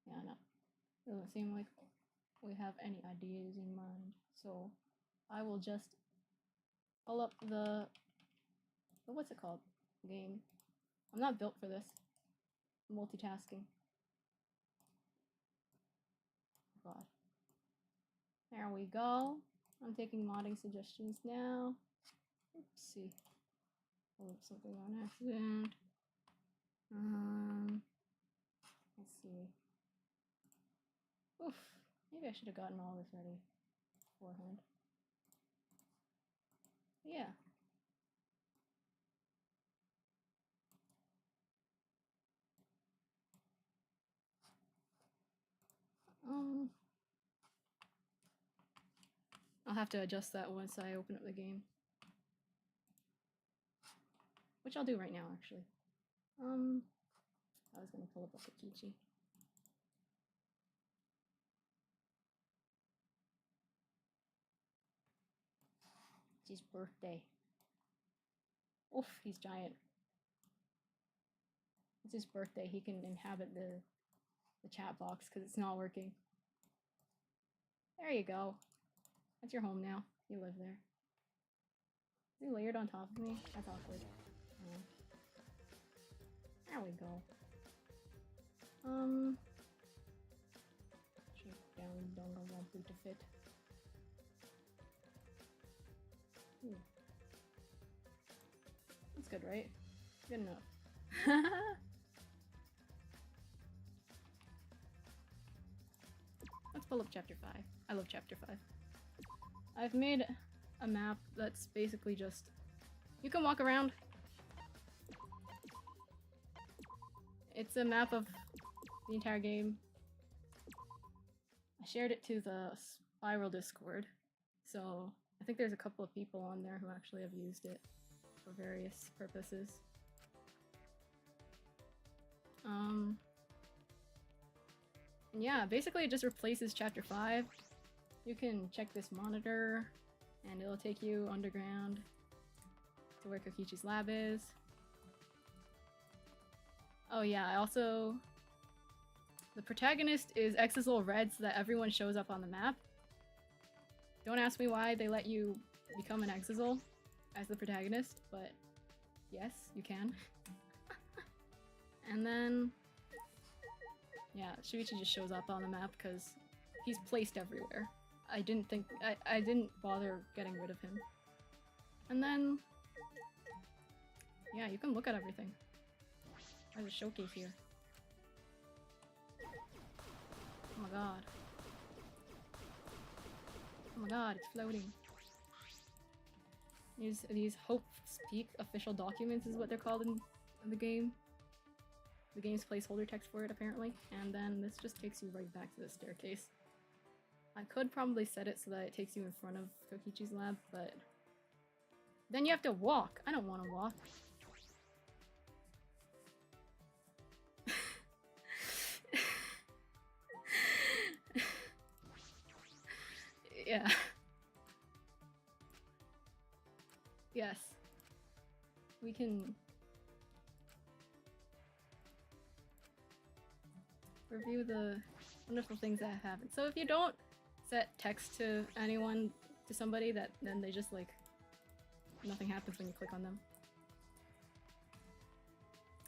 Yeah, no. Doesn't seem like we have any ideas in mind. So I will just pull up the what's it called? Game. I'm not built for this. Multitasking. God. There we go. I'm taking modding suggestions now. Oopsie. Oh, something on accident. Let's see. Oof. Maybe I should have gotten all this ready beforehand. But yeah. I'll have to adjust that once I open up the game. Which I'll do right now, actually. I was gonna pull up a Kokichi. It's his birthday. Oof, he's giant. It's his birthday. He can inhabit the chat box because it's not working. There you go. That's your home now. You live there. Is he layered on top of me? That's awkward. Oh. There we go. Shake down Danganronpa to fit. Ooh. That's good, right? Good enough. Let's pull up chapter 5. I love chapter 5. I've made a map that's basically just... You can walk around. It's a map of the entire game. I shared it to the Spiral Discord, so I think there's a couple of people on there who actually have used it for various purposes. Yeah, basically it just replaces chapter 5. You can check this monitor, and it'll take you underground to where Kokichi's lab is. Oh yeah, I also... The protagonist is Exisal Red so that everyone shows up on the map. Don't ask me why they let you become an Exisal as the protagonist, but yes, you can. And then... Yeah, Shuichi just shows up on the map because he's placed everywhere. I didn't bother getting rid of him. And then... Yeah, you can look at everything. There's a showcase here. Oh my god. Oh my god, it's floating. These Hope Speak official documents is what they're called in the game. The game's placeholder text for it, apparently. And then this just takes you right back to the staircase. I could probably set it so that it takes you in front of Kokichi's lab, but... Then you have to walk! I don't want to walk. Yeah. Yes. We can... review the wonderful things that have happened. So if you don't set text to anyone, to somebody, then they just like... Nothing happens when you click on them.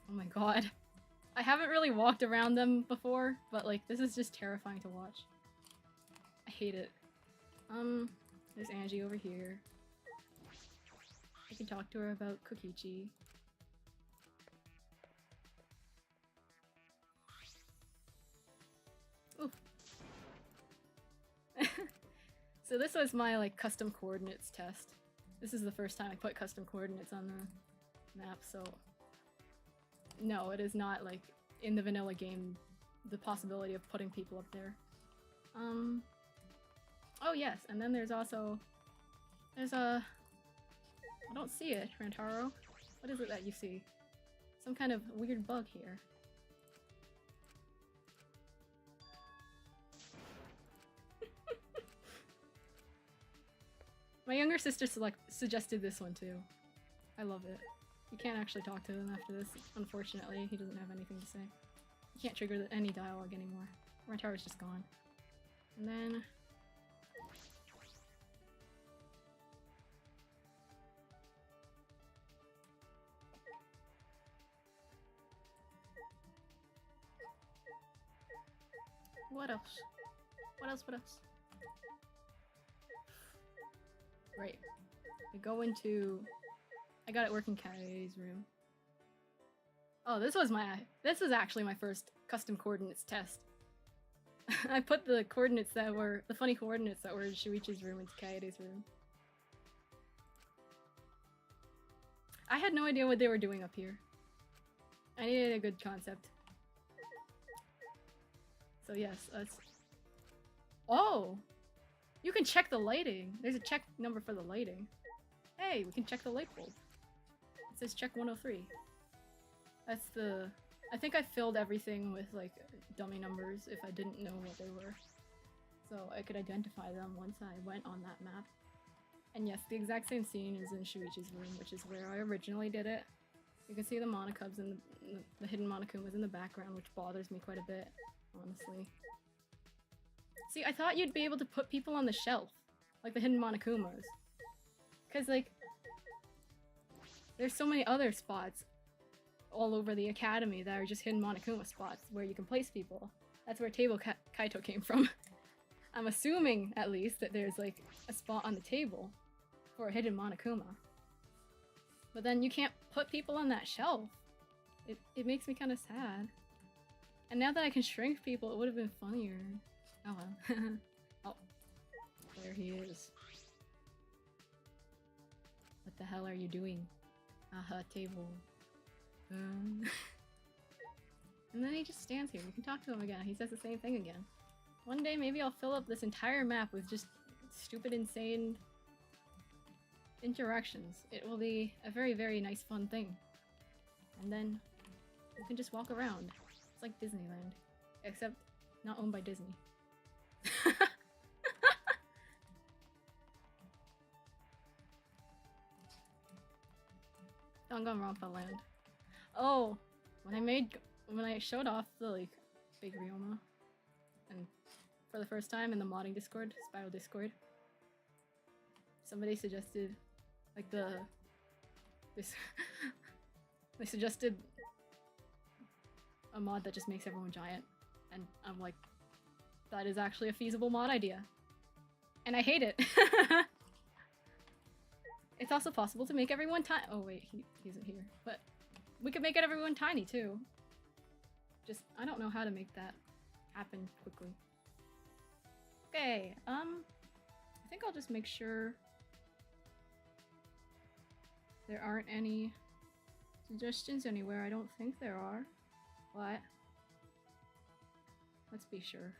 Oh my god. I haven't really walked around them before, but like, this is just terrifying to watch. I hate it. There's Angie over here. I can talk to her about Kokichi. Oof. So this was my like custom coordinates test. This is the first time I put custom coordinates on the map, so no, it is not like in the vanilla game the possibility of putting people up there. Oh yes, and then there's also I don't see it, Rantaro. What is it that you see? Some kind of weird bug here. My younger sister suggested this one too. I love it. You can't actually talk to him after this, unfortunately. He doesn't have anything to say. You can't trigger any dialogue anymore. Rantaro's just gone. And then... What else? What else? What else? Right. I go into... I got it working Kai's room. Oh, this was actually my first custom coordinates test. I put the coordinates that were... the funny coordinates that were in Shuichi's room into Kaede's room. I had no idea what they were doing up here. I needed a good concept. So yes, let's... Oh! You can check the lighting! There's a check number for the lighting. Hey, we can check the light bulb. It says check 103. That's the... I think I filled everything with, like, dummy numbers if I didn't know what they were. So I could identify them once I went on that map. And yes, the exact same scene is in Shuichi's room, which is where I originally did it. You can see the Monokubs and the hidden Monokumas in the background, which bothers me quite a bit, honestly. See, I thought you'd be able to put people on the shelf, like the hidden Monokumas. Because, like, there's so many other spots all over the academy that are just hidden Monokuma spots where you can place people. That's where Table Kaito came from. I'm assuming, at least, that there's, like, a spot on the table for a hidden Monokuma. But then you can't put people on that shelf. It makes me kind of sad. And now that I can shrink people, it would have been funnier. Oh well. Oh. There he is. What the hell are you doing? Aha, table. And then he just stands here. You can talk to him again. He says the same thing again. One day maybe I'll fill up this entire map with just stupid, insane interactions. It will be a very, very nice, fun thing. And then you can just walk around. It's like Disneyland. Except not owned by Disney. Danganronpa land. Oh! When I showed off the, like, big Ryoma, and for the first time in the modding Discord, Spiral Discord, somebody suggested, like, they suggested a mod that just makes everyone giant, and I'm like, that is actually a feasible mod idea. And I hate it. It's also possible to make everyone tiny. Oh wait, he isn't here. But we could make it everyone tiny too. Just, I don't know how to make that happen quickly. Okay, I think I'll just make sure there aren't any suggestions anywhere. I don't think there are. What? Let's be sure.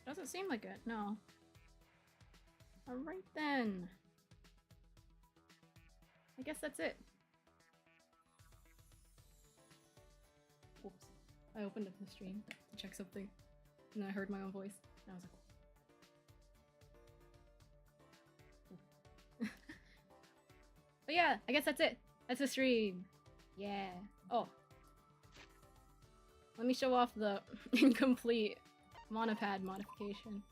Doesn't seem like it, no. Alright then. I guess that's it. Whoops. I opened up the stream to check something, and then I heard my own voice, and I was like... But yeah, I guess that's it. That's the stream. Yeah. Oh. Let me show off the incomplete monopad modification.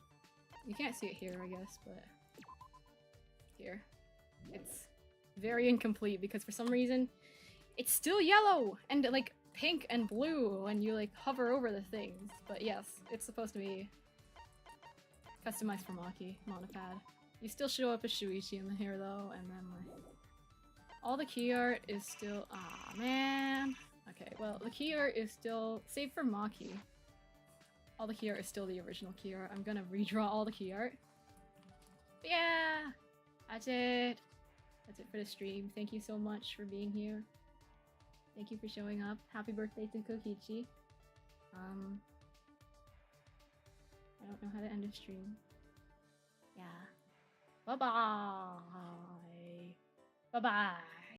You can't see it here, I guess, but... Here. It's very incomplete because for some reason it's still yellow and like pink and blue when you like hover over the things. But yes, it's supposed to be customized for Maki monopad. You still show up as Shuichi in the hair though, and then like all the key art is still... Aw, man. Okay, well the key art is still, save for Maki, all the key art is still the original key art. I'm gonna redraw all the key art. But yeah! That's it. That's it for the stream. Thank you so much for being here. Thank you for showing up. Happy birthday to Kokichi. I don't know how to end a stream. Yeah. Bye-bye. Bye-bye.